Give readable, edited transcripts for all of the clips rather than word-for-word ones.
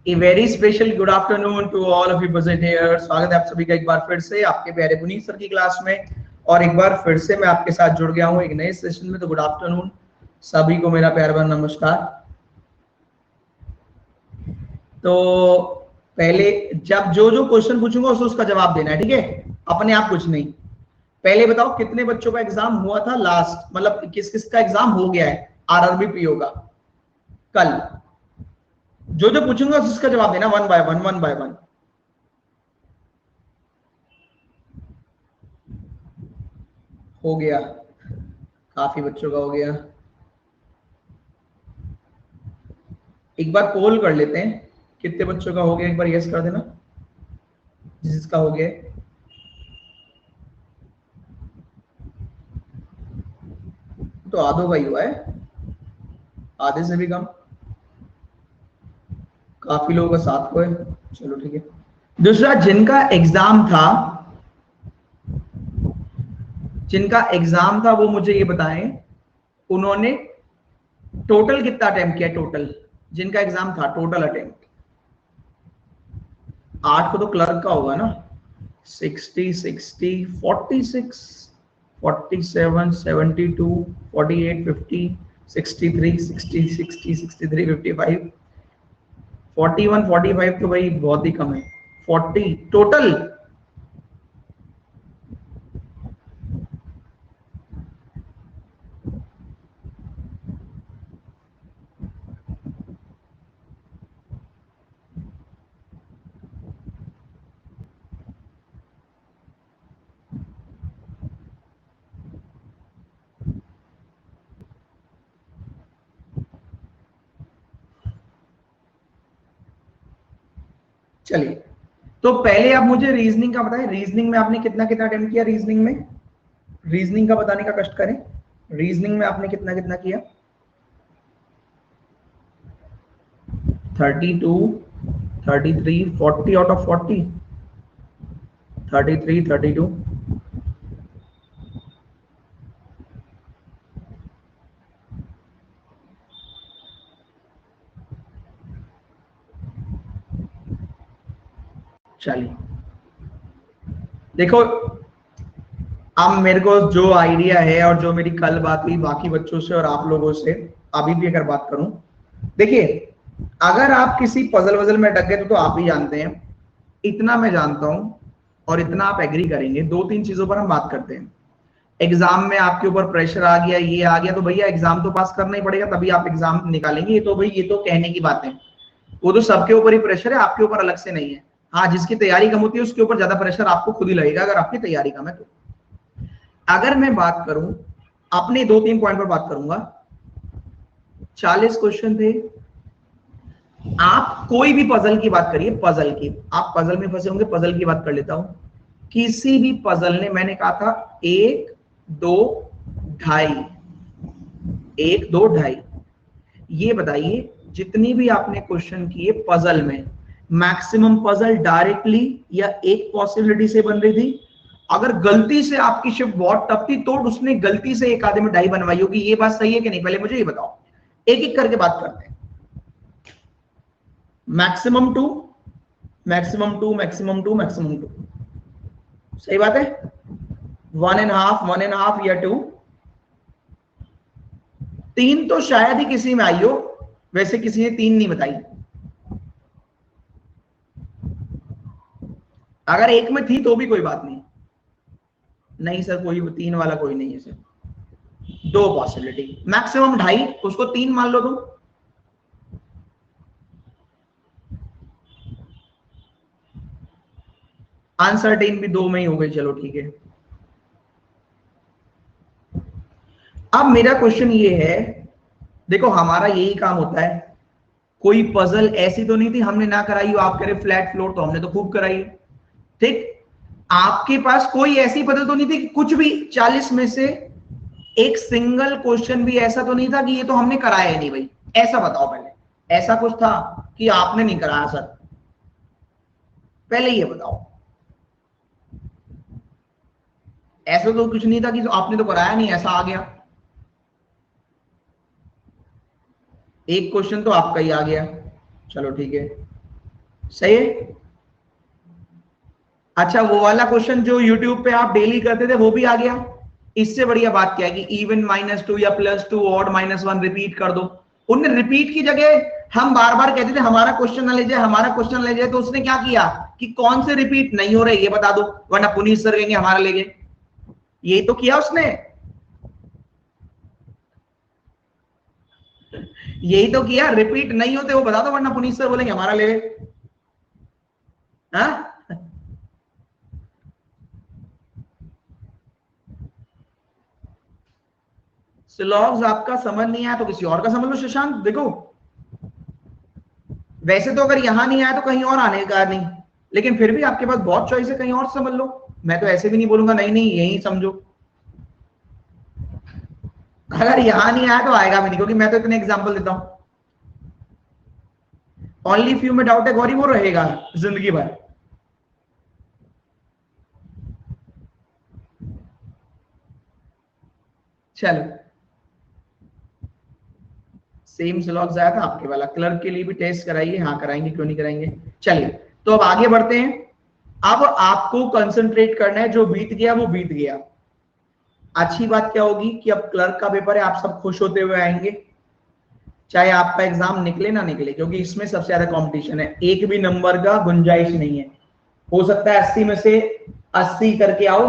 A very special good afternoon to all of you present here. स्वागत है आप सभी का एक बार फिर से आपके प्यारे पुनीत सर की क्लास में, और एक बार फिर से मैं आपके साथ जुड़ गया हूं एक नए सेशन में। तो गुड आफ्टरनून सभी को, मेरा प्यार भरा नमस्कार। तो पहले जब जो क्वेश्चन पूछूंगा उसका जवाब देना है, ठीक है? अपने आप कुछ नहीं। पहले बताओ कितने बच्चों का एग्जाम हुआ था लास्ट, मतलब किस किस का एग्जाम हो गया है आरआरबी पीओ का कल? जो पूछूंगा उसका जवाब देना, वन बाय वन। हो गया, काफी बच्चों का हो गया। एक बार पोल कर लेते हैं कितने बच्चों का हो गया, एक बार यस कर देना जिसका हो गया। तो आधों का ही हुआ है, आधे से भी कम। काफी लोगों का साथ को है, चलो ठीक है। दूसरा, जिनका एग्जाम था वो मुझे ये बताएं, उन्होंने टोटल कितना अटेम्प्ट किया? टोटल जिनका एग्जाम था, टोटल अटेम्प्ट 8 को तो क्लर्क का होगा ना। 60, 60, 46, 47, 72, 48, 50, 63, 60, 60, 63, 55, 41, 45 तो भाई बहुत ही कम है। 40 टोटल। चलिए, तो पहले आप मुझे रीजनिंग का बताएं। रीजनिंग में आपने कितना कितना अटेम्प्ट किया? रीजनिंग का बताने का कष्ट करें। रीजनिंग में आपने कितना कितना किया? 32, 33, 40 आउट ऑफ 40, 33, 32। चलिए देखो, अब मेरे को जो आइडिया है और जो मेरी कल बात हुई बाकी बच्चों से और आप लोगों से, अभी भी अगर बात करूं, देखिए अगर आप किसी पजल वजल में अटक गए तो आप ही जानते हैं, इतना मैं जानता हूं और इतना आप एग्री करेंगे। 2-3 चीजों पर हम बात करते हैं। एग्जाम में आपके ऊपर प्रेशर आ गया, ये आ गया, तो भैया एग्जाम तो पास करना ही पड़ेगा, तभी आप एग्जाम निकालेंगे। ये तो भाई ये तो कहने की बात है, वो तो सबके ऊपर ही प्रेशर है, आपके ऊपर अलग से नहीं है। हाँ, जिसकी तैयारी कम होती है उसके ऊपर ज्यादा प्रेशर आपको खुद ही लगेगा अगर आपकी तैयारी कम है तो। अगर मैं बात करूं, अपने 2-3 पॉइंट पर बात करूंगा। 40 क्वेश्चन थे। आप कोई भी पजल की बात करिए, पजल की, आप पजल में फंसे होंगे, पजल की बात कर लेता हूं। किसी भी पजल ने, मैंने कहा था 1, 2, 2.5, 1, 2, 2.5, ये बताइए जितनी भी आपने क्वेश्चन किए पजल में, मैक्सिमम पजल डायरेक्टली या एक पॉसिबिलिटी से बन रही थी। अगर गलती से आपकी शिफ्ट बहुत टफ थी तो उसने गलती से एक आधे में 2.5 बनवाई होगी। ये बात सही है कि नहीं? पहले मुझे ये बताओ, एक एक करके बात करते हैं। मैक्सिमम 2, मैक्सिमम 2, मैक्सिमम 2, मैक्सिमम 2, सही बात है। 1.5 या 2। 3 तो शायद ही किसी में आई हो, वैसे किसी ने 3 नहीं बताई। अगर एक में थी तो भी कोई बात नहीं। नहीं सर, कोई 3 वाला कोई नहीं है सर। 2 पॉसिबिलिटी, मैक्सिमम 2.5, उसको 3 मान लो तुम। अनसर्टेन भी 2 में ही हो गई, चलो ठीक है। अब मेरा क्वेश्चन ये है, देखो हमारा यही काम होता है। कोई पजल ऐसी तो नहीं थी हमने ना कराई हो, आप कह रहे फ्लैट फ्लोर, तो हमने तो खूब कराई, ठीक। आपके पास कोई ऐसी पजल तो नहीं थी कि कुछ भी 40 में से एक सिंगल क्वेश्चन भी ऐसा तो नहीं था कि ये तो हमने कराया ही नहीं भाई? ऐसा बताओ पहले, ऐसा कुछ था कि आपने नहीं कराया सर? पहले ये बताओ। ऐसा तो कुछ नहीं था कि आपने तो कराया नहीं, ऐसा आ गया। एक क्वेश्चन तो आपका ही आ गया, चलो ठीक है। सही है। अच्छा, वो वाला क्वेश्चन जो यूट्यूब पे आप डेली करते थे वो भी आ गया। इससे बढ़िया बात क्या है कि इवन -2 या +2 ऑड -1 रिपीट कर दो। उनने रिपीट की जगह हम बार बार कहते थे हमारा क्वेश्चन ना ले जाए, हमारा क्वेश्चन ले जाए, तो उसने क्या किया कि कौन से रिपीट नहीं हो रहे ये बता दो, वरना पुनीत सर कहेंगे हमारा ले गए। यही तो किया उसने, यही तो किया। रिपीट नहीं होते वो बता दो, वरना पुनीत सर बोलेंगे हमारा ले गए। हाँ, स्लॉग्स आपका समझ नहीं आया तो किसी और का समझ लो शशांक। देखो वैसे तो अगर यहां नहीं आया तो कहीं और आने का नहीं, लेकिन फिर भी आपके पास बहुत चॉइस है, कहीं और समझ लो। मैं तो ऐसे भी नहीं बोलूंगा नहीं नहीं यही समझो। अगर यहां नहीं आया तो आएगा भी नहीं, क्योंकि मैं तो इतने एग्जांपल देता हूं। ओनली फ्यू में डाउट है गौरी, वो रहेगा जिंदगी भर। चलो, सेम स्लॉग्स आया था आपके वाला। क्लर्क के लिए भी टेस्ट कराइए। हाँ कराएंगे, क्यों नहीं कराएंगे। चलिए तो अब आगे बढ़ते हैं। अब आपको कंसंट्रेट करना है, जो बीत गया वो बीत गया। अच्छी बात क्या होगी कि अब क्लर्क का पेपर है, आप सब खुश होते हुए आएंगे, चाहे आपका एग्जाम निकले ना निकले, क्योंकि इसमें सबसे ज्यादा कंपटीशन है। एक भी नंबर का गुंजाइश नहीं है। हो सकता है 80 में से 80 करके आओ,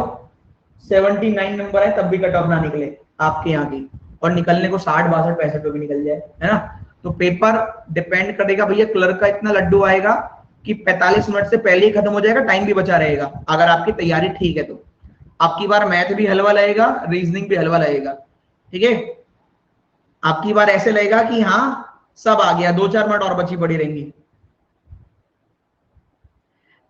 79 नंबर है तब भी कट ऑफ ना निकले आपके यहाँ की, और निकलने को 60 62 65 पे भी निकल जाए, है ना। तो पेपर डिपेंड करेगा भैया, क्लर्क का इतना लड्डू आएगा कि 45 मिनट से पहले ही खत्म हो जाएगा, टाइम भी बचा रहेगा अगर आपकी तैयारी ठीक है तो। आपकी बार मैथ भी हलवा लगेगा, रीजनिंग भी हलवा लगेगा, ठीक है। आपकी बार ऐसे लगेगा कि हाँ सब आ गया, 2 4 मिनट और बची पड़ी रहेंगी।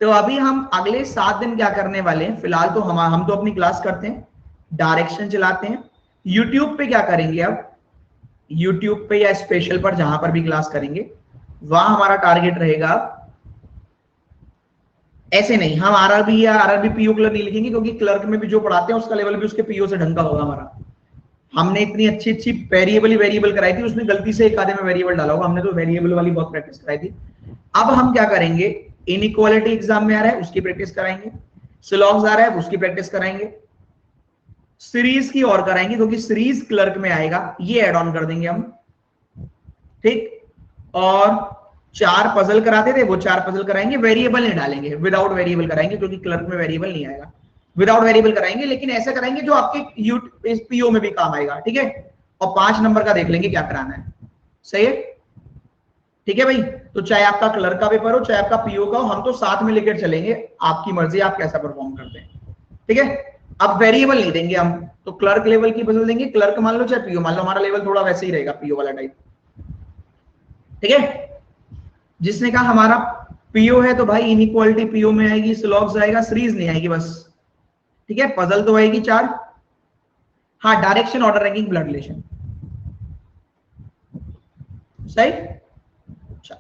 तो अभी हम अगले 7 दिन क्या करने वाले हैं, फिलहाल तो हम तो अपनी क्लास करते हैं, डायरेक्शन चलाते हैं। यूट्यूब पे क्या करेंगे अब, यूट्यूब पे या स्पेशल पर जहां पर भी क्लास करेंगे, वहां हमारा टारगेट रहेगा। ऐसे नहीं, हम आरआरबी या आरआरबी पीओ क्लर्क नहीं लिखेंगे, क्योंकि क्लर्क में भी जो पढ़ाते हैं उसका लेवल भी उसके पीओ से ढंग का होगा हमारा। हमने इतनी अच्छी अच्छी वेरिएबल ही वेरिएबल कराई थी, उसने गलती से एक आधे में वेरिएबल डाला होगा, हमने तो वेरिएबल वाली बहुत प्रैक्टिस कराई थी। अब हम क्या करेंगे, इनइक्वालिटी एग्जाम में आ रहा है उसकी प्रैक्टिस कराएंगे, स्लॉग्स आ रहा है उसकी प्रैक्टिस कराएंगे, सीरीज की और कराएंगे, क्योंकि सीरीज क्लर्क में आएगा, ये एड ऑन कर देंगे हम, ठीक। और 4 पजल कराते थे, वो 4 पजल कराएंगे, वेरिएबल नहीं डालेंगे, विदाउट वेरिएबल कराएंगे, क्योंकि क्लर्क में वेरिएबल नहीं आएगा। विदाउट वेरिएबल कराएंगे, लेकिन ऐसा कराएंगे जो आपके पीओ में भी काम आएगा, ठीक है। और 5 नंबर का देख लेंगे क्या कराना है, सही है, ठीक है भाई। तो चाहे आपका क्लर्क का पेपर हो, चाहे आपका पीओ का हो, हम तो साथ में लेकर चलेंगे, आपकी मर्जी आप कैसा परफॉर्म करते हैं, ठीक है। अब वेरिएबल नहीं देंगे हम, तो क्लर्क लेवल की बदल देंगे, क्लर्क मान लो चाहे पीओ मान लो, हमारा लेवल थोड़ा वैसे ही रहेगा पीओ वाला टाइप, ठीक है। जिसने कहा हमारा पीओ है तो भाई इनइक्वालिटी पीओ में आएगी, स्लॉग्स आएगा, सीरीज नहीं आएगी बस, ठीक है। पजल तो आएगी 4। हाँ, direction, order, ranking, blood relation, सही। अच्छा,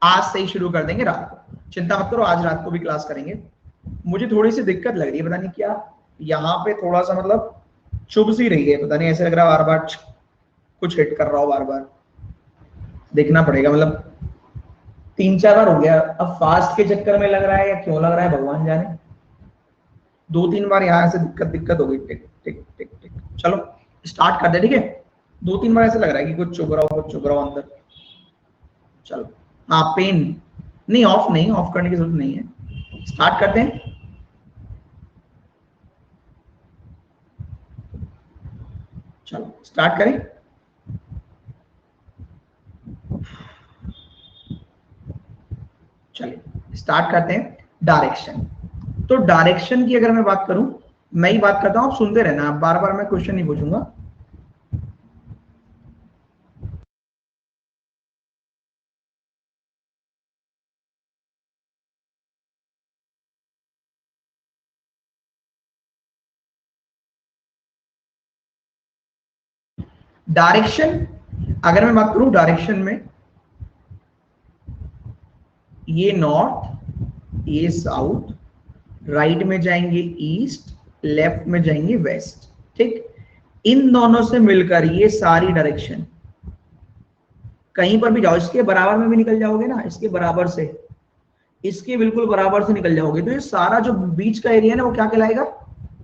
आज से ही शुरू कर देंगे रात को, चिंता मत करो, आज रात को भी क्लास करेंगे। मुझे थोड़ी सी दिक्कत लग रही है, पता नहीं क्या, यहाँ पे थोड़ा सा मतलब चुभ सी रही है, पता नहीं, ऐसे लग रहा है बार बार कुछ हिट कर रहा हो, बार बार देखना पड़ेगा। मतलब 3 4 बार हो गया, अब फास्ट के चक्कर में लग रहा है या क्यों लग रहा है भगवान जाने। 2 3 बार यहाँ से दिक्कत दिक्कत हो गई, टिक टिक टिक टिक। चलो स्टार्ट कर दे, ठीक है। 2 3 बार ऐसे लग रहा है कि कुछ चुभ रहा हो, कुछ चुभ रहा हो अंदर। चलो, हाँ पेन नहीं, ऑफ नहीं, ऑफ करने की जरूरत नहीं है, स्टार्ट करते हैं। चलो स्टार्ट करें। चलिए स्टार्ट करते हैं। डायरेक्शन, तो डायरेक्शन की अगर मैं बात करूं, मैं ही बात करता हूं, आप सुनते रहना, बार बार मैं क्वेश्चन नहीं पूछूंगा। डायरेक्शन, अगर मैं बात करूं डायरेक्शन में, ये नॉर्थ, ये साउथ, राइट में जाएंगे ईस्ट, लेफ्ट में जाएंगे वेस्ट, ठीक। इन दोनों से मिलकर ये सारी डायरेक्शन, कहीं पर भी जाओ इसके बराबर में भी निकल जाओगे ना, इसके बराबर से, इसके बिल्कुल बराबर से निकल जाओगे तो ये सारा जो बीच का एरिया है ना वो क्या कहलाएगा,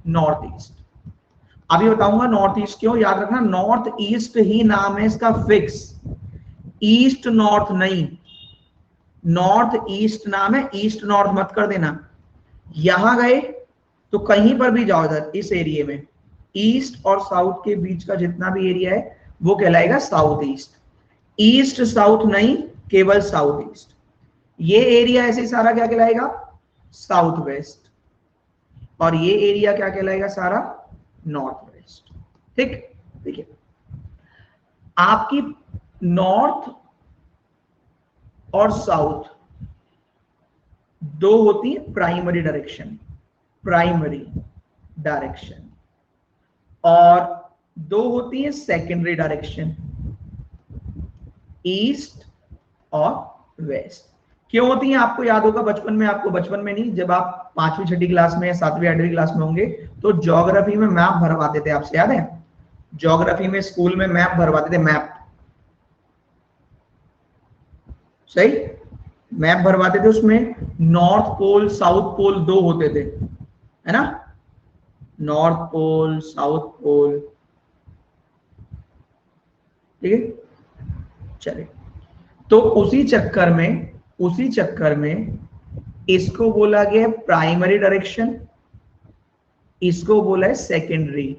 नॉर्थ ईस्ट। अभी बताऊंगा नॉर्थ ईस्ट क्यों, याद रखना नॉर्थ ईस्ट ही नाम है इसका फिक्स, ईस्ट नॉर्थ नहीं, नॉर्थ ईस्ट नाम है, ईस्ट नॉर्थ मत कर देना। यहां गए तो कहीं पर भी जाओ इधर इस एरिया में, ईस्ट और साउथ के बीच का जितना भी एरिया है वो कहलाएगा साउथ ईस्ट, ईस्ट साउथ नहीं, केवल साउथ ईस्ट। ये एरिया ऐसे सारा क्या कहलाएगा, साउथ वेस्ट, और ये एरिया क्या कहलाएगा सारा, नॉर्थ वेस्ट। ठीक, देखिए आपकी नॉर्थ और साउथ दो होती है प्राइमरी डायरेक्शन, प्राइमरी डायरेक्शन, और दो होती है सेकेंडरी डायरेक्शन, ईस्ट और वेस्ट। क्यों होती है आपको याद होगा बचपन में, आपको बचपन में नहीं, जब आप 5वीं 6ठी क्लास में, 7वीं 8वीं क्लास में होंगे तो ज्योग्राफी में मैप भरवाते थे, आपसे याद है, ज्योग्राफी में स्कूल में मैप भरवाते थे, मैप, सही, मैप भरवाते थे, उसमें नॉर्थ पोल साउथ पोल दो होते थे, है ना, नॉर्थ पोल साउथ पोल, ठीक है। चलिए, तो उसी चक्कर में इसको बोला गया प्राइमरी डायरेक्शन, इसको बोला है सेकेंडरी।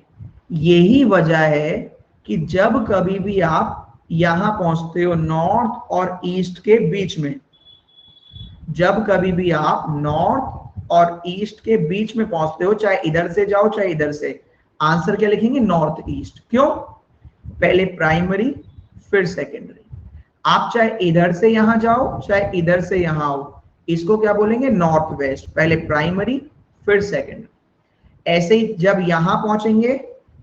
यही वजह है कि जब कभी भी आप यहां पहुंचते हो नॉर्थ और ईस्ट के बीच में, जब कभी भी आप नॉर्थ और ईस्ट के बीच में पहुंचते हो, चाहे इधर से जाओ चाहे इधर से, आंसर क्या लिखेंगे, नॉर्थ ईस्ट। क्यों, पहले प्राइमरी फिर सेकेंडरी। आप चाहे इधर से यहां जाओ चाहे इधर से यहां आओ, इसको क्या बोलेंगे, नॉर्थ वेस्ट, पहले प्राइमरी फिर सेकेंडरी। ऐसे ही जब यहां पहुंचेंगे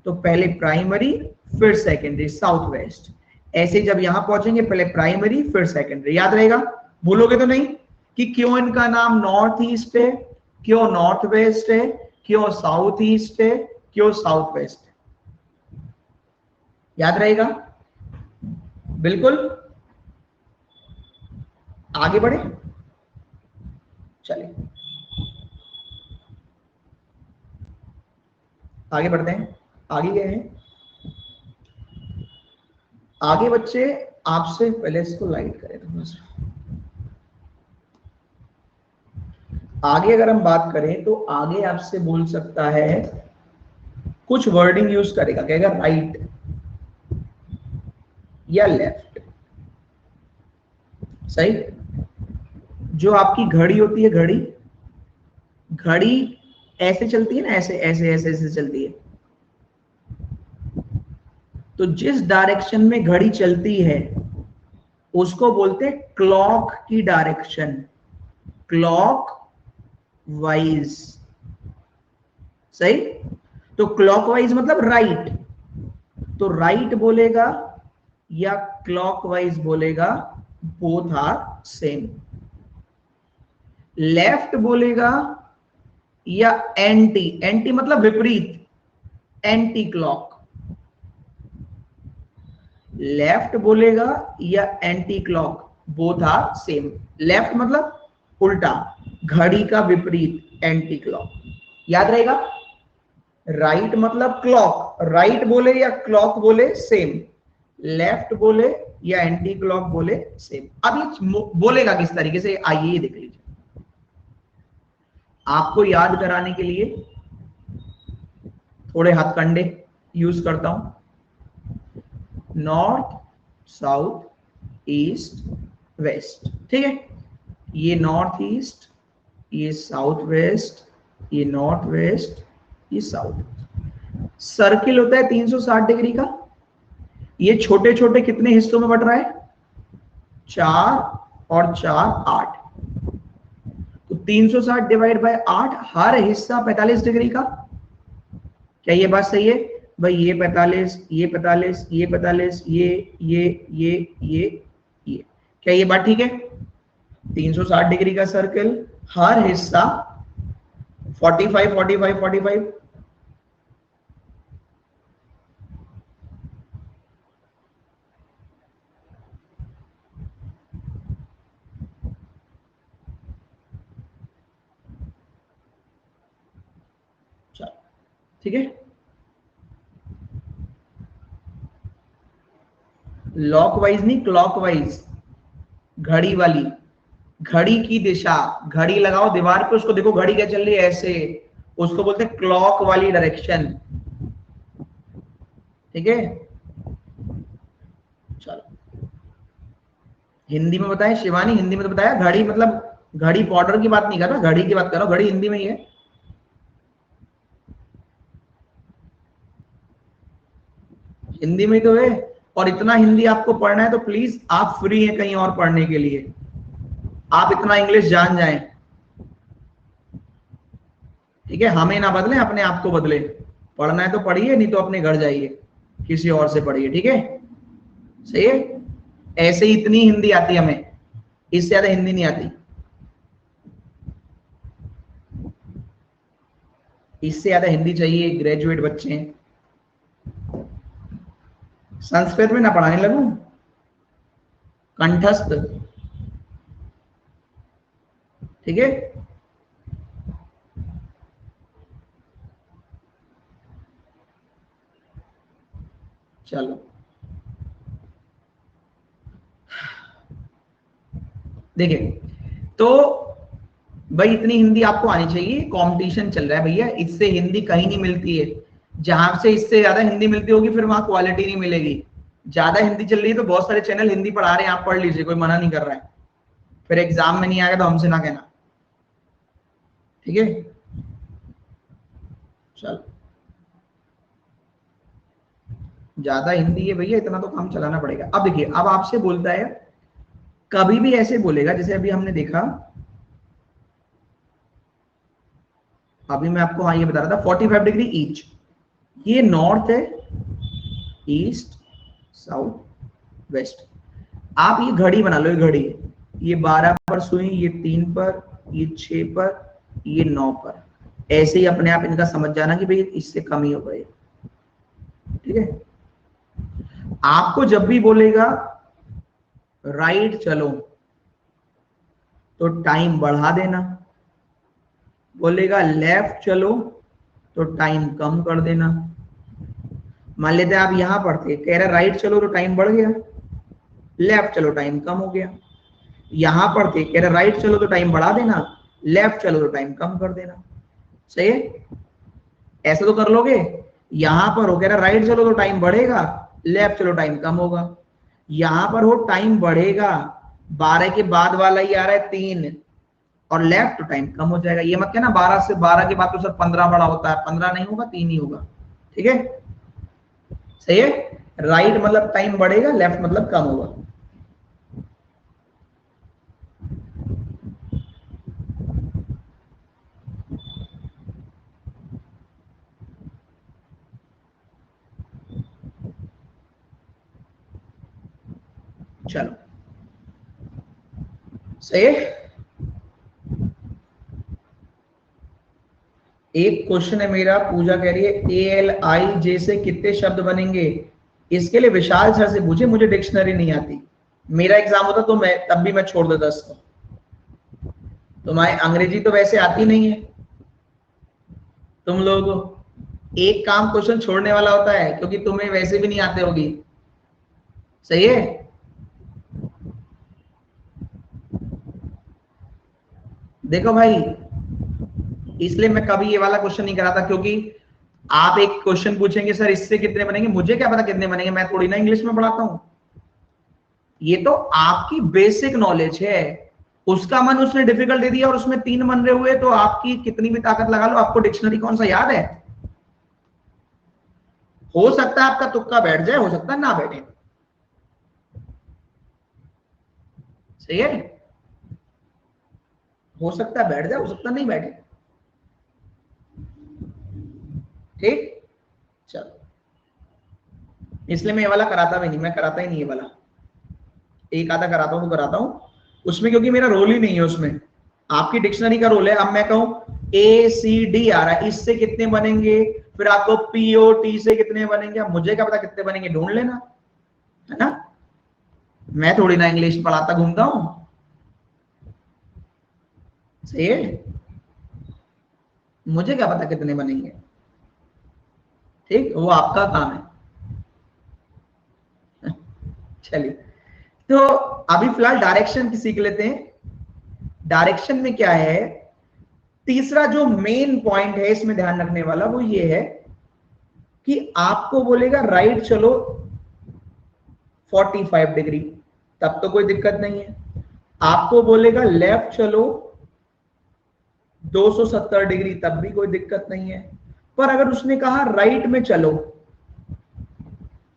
तो पहले प्राइमरी फिर सेकेंडरी, साउथ वेस्ट। ऐसे ही जब यहां पहुंचेंगे पहले प्राइमरी फिर सेकेंडरी। याद रहेगा, भूलोगे तो नहीं कि क्यों इनका नाम नॉर्थ ईस्ट है, क्यों नॉर्थ वेस्ट है, क्यों साउथ ईस्ट है, क्यों साउथ वेस्ट है, याद रहेगा, बिल्कुल। आगे बढ़े, चलिए आगे बढ़ते हैं, आगे गए हैं, आगे बच्चे आपसे पहले इसको लाइट करें थोड़ा सा। आगे अगर हम बात करें तो आगे आपसे बोल सकता है, कुछ वर्डिंग यूज करेगा, कहेगा राइट या लेफ्ट, सही। जो आपकी घड़ी होती है, घड़ी, घड़ी ऐसे चलती है ना, ऐसे ऐसे ऐसे ऐसे चलती है, तो जिस डायरेक्शन में घड़ी चलती है उसको बोलते हैं क्लॉक की डायरेक्शन, क्लॉक वाइज, सही। तो क्लॉकवाइज मतलब राइट, तो राइट बोलेगा या क्लॉकवाइज बोलेगा, बोथ आर सेम। लेफ्ट बोलेगा या एंटी, एंटी मतलब विपरीत, एंटी क्लॉक, लेफ्ट बोलेगा या anti clock, both are same. Left मतलब उल्टा, घड़ी का विपरीत, एंटी क्लॉक, याद रहेगा। राइट मतलब क्लॉक, राइट बोले या क्लॉक बोले सेम, लेफ्ट बोले या एंटी क्लॉक बोले सेम। अब ये बोलेगा किस तरीके से, आइए ये देख लीजिए। आपको याद कराने के लिए थोड़े हथकंडे यूज करता हूं, नॉर्थ साउथ ईस्ट वेस्ट, ठीक है। ये नॉर्थ ईस्ट, ये साउथ वेस्ट, ये नॉर्थ वेस्ट, ये साउथ। सर्किल होता है 360 डिग्री का, ये छोटे छोटे कितने हिस्सों में बट रहा है, 4 और 4 8, तो 360 डिवाइड बाय 8, हर हिस्सा 45 डिग्री का। क्या ये बात सही है भाई, ये 45, ये 45, ये 45, ये, क्या ये बात ठीक है। 360 डिग्री का सर्कल, हर हिस्सा 45 45 45, ठीक है, लॉक वाइज नहीं, क्लॉक वाइज, घड़ी वाली, घड़ी की दिशा, घड़ी लगाओ दीवार पे, उसको देखो घड़ी क्या चल रही है ऐसे, उसको बोलते हैं क्लॉक वाली डायरेक्शन। ठीक है, चलो हिंदी में बताया शिवानी, हिंदी में तो बताया, घड़ी मतलब घड़ी बॉर्डर की बात नहीं कर रहा, घड़ी की बात कर रहा हूं, घड़ी हिंदी में ही है। हिंदी में ही तो है, और इतना हिंदी आपको पढ़ना है तो प्लीज आप फ्री हैं कहीं और पढ़ने के लिए, आप इतना इंग्लिश जान जाएं। ठीक है, हमें ना बदलें, अपने आप को बदले, पढ़ना है तो पढ़िए, नहीं तो अपने घर जाइए किसी और से पढ़िए। ठीक है, सही है, ऐसे ही इतनी हिंदी आती है हमें, इससे ज्यादा हिंदी नहीं आती, इससे ज्यादा हिंदी चाहिए, ग्रेजुएट बच्चे हैं। संस्कृत में ना पढ़ाने लगूं, कंठस्थ। ठीक है, चलो देखिए, तो भाई इतनी हिंदी आपको आनी चाहिए, कंपटीशन चल रहा है भैया, इससे हिंदी कहीं नहीं मिलती है, जहां से इससे ज्यादा हिंदी मिलती होगी फिर वहां क्वालिटी नहीं मिलेगी। ज्यादा हिंदी चल रही है तो बहुत सारे चैनल हिंदी पढ़ा रहे हैं, आप पढ़ लीजिए, कोई मना नहीं कर रहा है, फिर एग्जाम में नहीं आएगा तो हमसे ना कहना। ठीक है, चलो ज्यादा हिंदी है भैया, इतना तो काम चलाना पड़ेगा। अब देखिए, अब आपसे बोलता है, कभी भी ऐसे बोलेगा जैसे अभी हमने देखा, अभी मैं आपको हाँ ये बता रहा था 45 डिग्री ईच, ये नॉर्थ है, ईस्ट, साउथ, वेस्ट। आप ये घड़ी बना लो, ये घड़ी है, ये 12 पर सुई, ये 3 पर, ये 6 पर, ये 9 पर, ऐसे ही अपने आप इनका समझ जाना कि भाई इससे कम ही होगा ये। ठीक है, आपको जब भी बोलेगा राइट चलो तो टाइम बढ़ा देना, बोलेगा लेफ्ट चलो तो टाइम कम कर देना। मान लेते हैं आप यहां पढ़ते, कह रहा राइट चलो तो टाइम बढ़ गया, लेफ्ट चलो टाइम कम हो गया। यहां पढ़ते कह रहा राइट चलो तो टाइम बढ़ा देना, लेफ्ट चलो तो टाइम कम कर देना। सही है, ऐसा तो कर लोगे। यहां पर हो कह रहा राइट चलो तो टाइम बढ़ेगा, लेफ्ट चलो टाइम कम होगा। यहां पर हो टाइम बढ़ेगा, 12 के बाद वाला ही आ रहा है 3, और लेफ्ट तो टाइम कम हो जाएगा। ये मत कहना 12 से 12 के बाद तो सर 15 बड़ा होता है, 15 नहीं होगा, 3 ही होगा। ठीक है, सही है, राइट मतलब टाइम बढ़ेगा, लेफ्ट मतलब कम होगा। चलो सही है, एक क्वेश्चन है मेरा, पूजा कह रही है ALIJ से कितने शब्द बनेंगे, इसके लिए विशाल सर से पूछे, मुझे डिक्शनरी नहीं आती। मेरा एग्जाम होता तो मैं तब भी मैं छोड़ देता इसको, तुम्हारी अंग्रेजी तो वैसे आती नहीं है तुम लोगों को, एक काम क्वेश्चन छोड़ने वाला होता है क्योंकि तुम्हें वैसे भी नहीं आते होगी। सही है, देखो भाई, इसलिए मैं कभी ये वाला क्वेश्चन नहीं कराता, क्योंकि आप एक क्वेश्चन पूछेंगे सर इससे कितने बनेंगे, मुझे क्या पता कितने बनेंगे, मैं थोड़ी ना इंग्लिश में पढ़ाता हूं। ये तो आपकी बेसिक नॉलेज है, उसका मन उसने डिफिकल्ट दे दिया और उसमें 3 बन रहे हुए, तो आपकी कितनी भी ताकत लगा लो, आपको डिक्शनरी कौन सा याद है। हो सकता है आपका तुक्का बैठ जाए, हो सकता है ना बैठे। सही है, हो सकता है बैठ जाए, हो सकता है नहीं बैठे। ठीक, चलो, इसलिए मैं ये वाला कराता भी नहीं, मैं कराता ही नहीं ये वाला, एक आधा कराता हूं तो कराता हूं उसमें, क्योंकि मेरा रोल ही नहीं है उसमें, आपकी डिक्शनरी का रोल है। अब मैं कहूं ACD आ रहा है, इससे कितने बनेंगे, फिर आपको POT से कितने बनेंगे, अब मुझे क्या पता कितने बनेंगे, ढूंढ लेना, है ना, मैं थोड़ी ना इंग्लिश पढ़ाता घूमता हूं। सही है, मुझे क्या पता कितने बनेंगे। ठीक, वो आपका काम है। चलिए, तो अभी फिलहाल डायरेक्शन की सीख लेते हैं। डायरेक्शन में क्या है, तीसरा जो मेन पॉइंट है इसमें ध्यान रखने वाला वो ये है कि आपको बोलेगा राइट चलो 45 डिग्री, तब तो कोई दिक्कत नहीं है। आपको बोलेगा लेफ्ट चलो 270 डिग्री, तब भी कोई दिक्कत नहीं है। पर अगर उसने कहा राइट में चलो,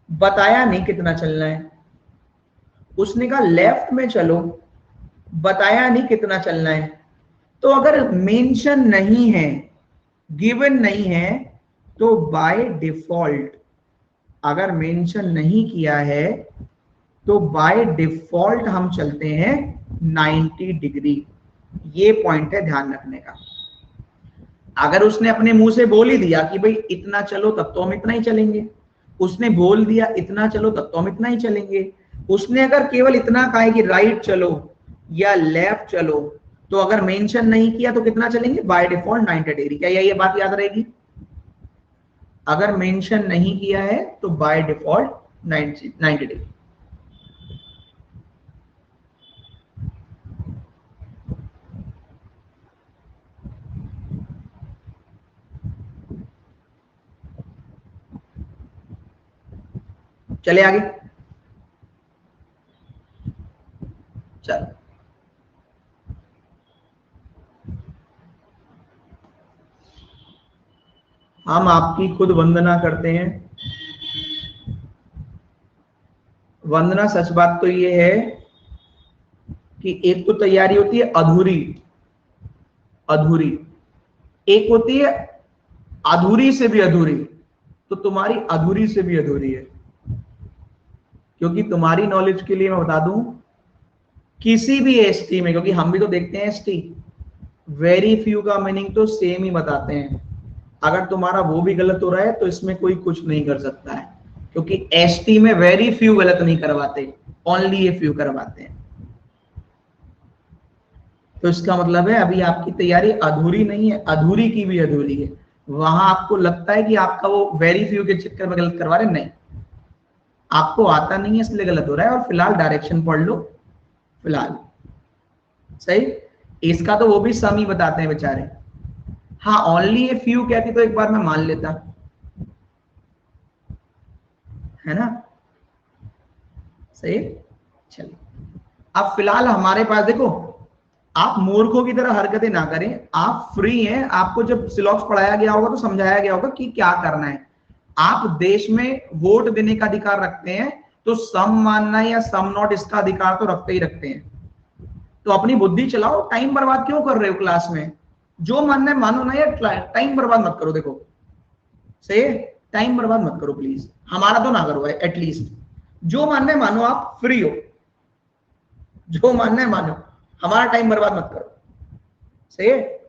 बताया नहीं कितना चलना है, उसने कहा लेफ्ट में चलो, बताया नहीं कितना चलना है, तो अगर मेंशन नहीं है, गिवन नहीं है, तो बाय डिफॉल्ट, अगर मेंशन नहीं किया है तो बाय डिफॉल्ट हम चलते हैं 90 डिग्री। ये पॉइंट है ध्यान रखने का। अगर उसने अपने मुंह से बोल ही दिया कि भाई इतना चलो, तब तो हम इतना ही चलेंगे। उसने बोल दिया इतना चलो, तब तो हम इतना ही चलेंगे। उसने अगर केवल इतना कहा है कि राइट चलो या लेफ्ट चलो, तो अगर मेंशन नहीं किया तो कितना चलेंगे, बाय डिफॉल्ट 90 डिग्री। क्या ये बात याद रहेगी? अगर मेंशन नहीं किया है तो बाय डिफॉल्ट 90 डिग्री। चले आगे, चल हम आपकी खुद वंदना करते हैं। वंदना, सच बात तो ये है कि एक तो तैयारी होती है अधूरी, अधूरी, एक होती है अधूरी से भी अधूरी। तो तुम्हारी अधूरी से भी अधूरी है, क्योंकि तुम्हारी नॉलेज के लिए मैं बता दूं, किसी भी एसटी में, क्योंकि हम भी तो देखते हैं एसटी, वेरी फ्यू का मीनिंग तो सेम ही बताते हैं। अगर तुम्हारा वो भी गलत हो रहा है तो इसमें कोई कुछ नहीं कर सकता है, क्योंकि एसटी में वेरी फ्यू गलत नहीं करवाते, ओनली ए फ्यू करवाते हैं। तो इसका मतलब है अभी आपकी तैयारी अधूरी नहीं है, अधूरी की भी अधूरी है। वहां आपको लगता है कि आपका वो वेरी फ्यू के चक्कर में गलत करवा रहे, नहीं, आपको आता नहीं है इसलिए गलत हो रहा है। और फिलहाल डायरेक्शन पढ़ लो फिलहाल, सही। इसका तो वो भी सम ही बताते हैं बेचारे। हाँ, ओनली ए फ्यू कहती तो एक बार मैं मान लेता, है ना, सही। चलिए, अब फिलहाल हमारे पास देखो, आप मूर्खों की तरह हरकतें ना करें, आप फ्री हैं। आपको जब सिलॉक्स पढ़ाया गया होगा तो समझाया गया होगा कि क्या करना है। आप देश में वोट देने का अधिकार रखते हैं, तो सम मानना या सम नॉट इसका अधिकार तो रखते ही रखते हैं। तो अपनी बुद्धि चलाओ, टाइम बर्बाद क्यों कर रहे हो क्लास में? जो मानना है मानो ना यार, टाइम बर्बाद मत करो। देखो सही, टाइम बर्बाद मत करो प्लीज, हमारा तो ना करो एटलीस्ट। जो मानना है मानो, आप फ्री हो, जो मानना है मानो, हमारा टाइम बर्बाद मत करो, सही है।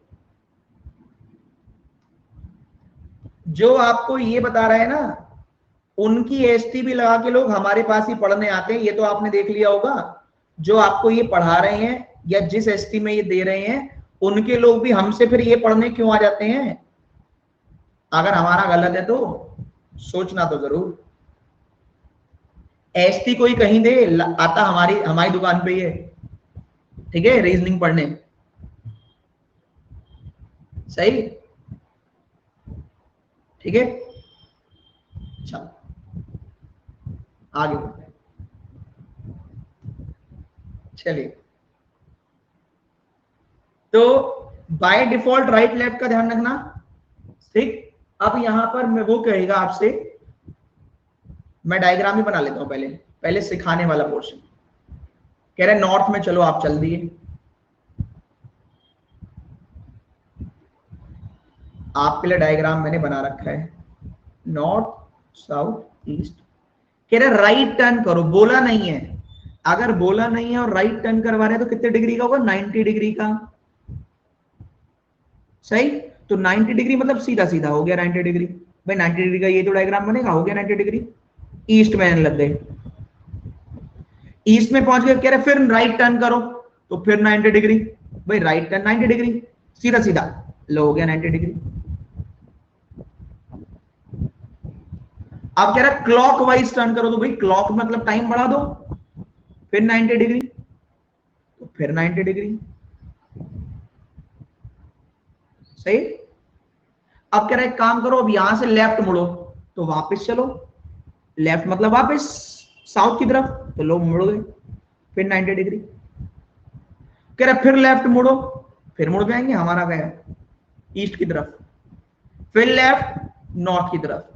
जो आपको ये बता रहा है ना, उनकी एसटी भी लगा के लोग हमारे पास ही पढ़ने आते हैं, ये तो आपने देख लिया होगा। जो आपको ये पढ़ा रहे हैं या जिस एसटी में ये दे रहे हैं, उनके लोग भी हमसे फिर ये पढ़ने क्यों आ जाते हैं? अगर हमारा गलत है तो सोचना तो जरूर। एसटी कोई कहीं दे, आता हमारी हमारी दुकान पे ही है, ठीक है, रीजनिंग पढ़ने, सही, ठीक है। चलो आगे बढ़ते हैं, चलिए। तो बाय डिफॉल्ट राइट लेफ्ट का ध्यान रखना, ठीक। अब यहां पर मैं वो कहेगा आपसे, मैं डायग्राम ही बना लेता हूं, पहले पहले सिखाने वाला पोर्शन। कह रहे नॉर्थ में चलो, आप चल दिए, आपके लिए डायग्राम मैंने बना रखा है, नॉर्थ साउथ ईस्ट। कह रहे राइट टर्न करो, बोला नहीं है। अगर बोला नहीं है और राइट टर्न करवा रहे हैं तो कितने डिग्री का होगा, 90 डिग्री का, सही। तो 90 डिग्री मतलब सीधा सीधा हो गया 90 डिग्री। भाई 90 डिग्री का ये तो डायग्राम बनेगा, हो गया 90 डिग्री। ईस्ट में लग गए, ईस्ट में पहुंच गए, कह रहे फिर राइट टर्न करो, तो फिर 90 डिग्री। भाई राइट टर्न 90 डिग्री, सीधा सीधा, लो हो गया 90 डिग्री। अब कह रहा है क्लॉक वाइज टर्न करो, तो भाई क्लॉक मतलब टाइम बढ़ा दो, फिर 90 डिग्री, तो फिर 90 डिग्री, सही। अब कह रहा है काम करो, अब यहां से लेफ्ट मुड़ो, तो वापस चलो, लेफ्ट मतलब वापस साउथ की तरफ, तो लो मुड़ गए, फिर 90 डिग्री। कह रहा फिर लेफ्ट मुड़ो, फिर मुड़ जाएंगे, हमारा गया ईस्ट की तरफ, फिर लेफ्ट नॉर्थ की तरफ।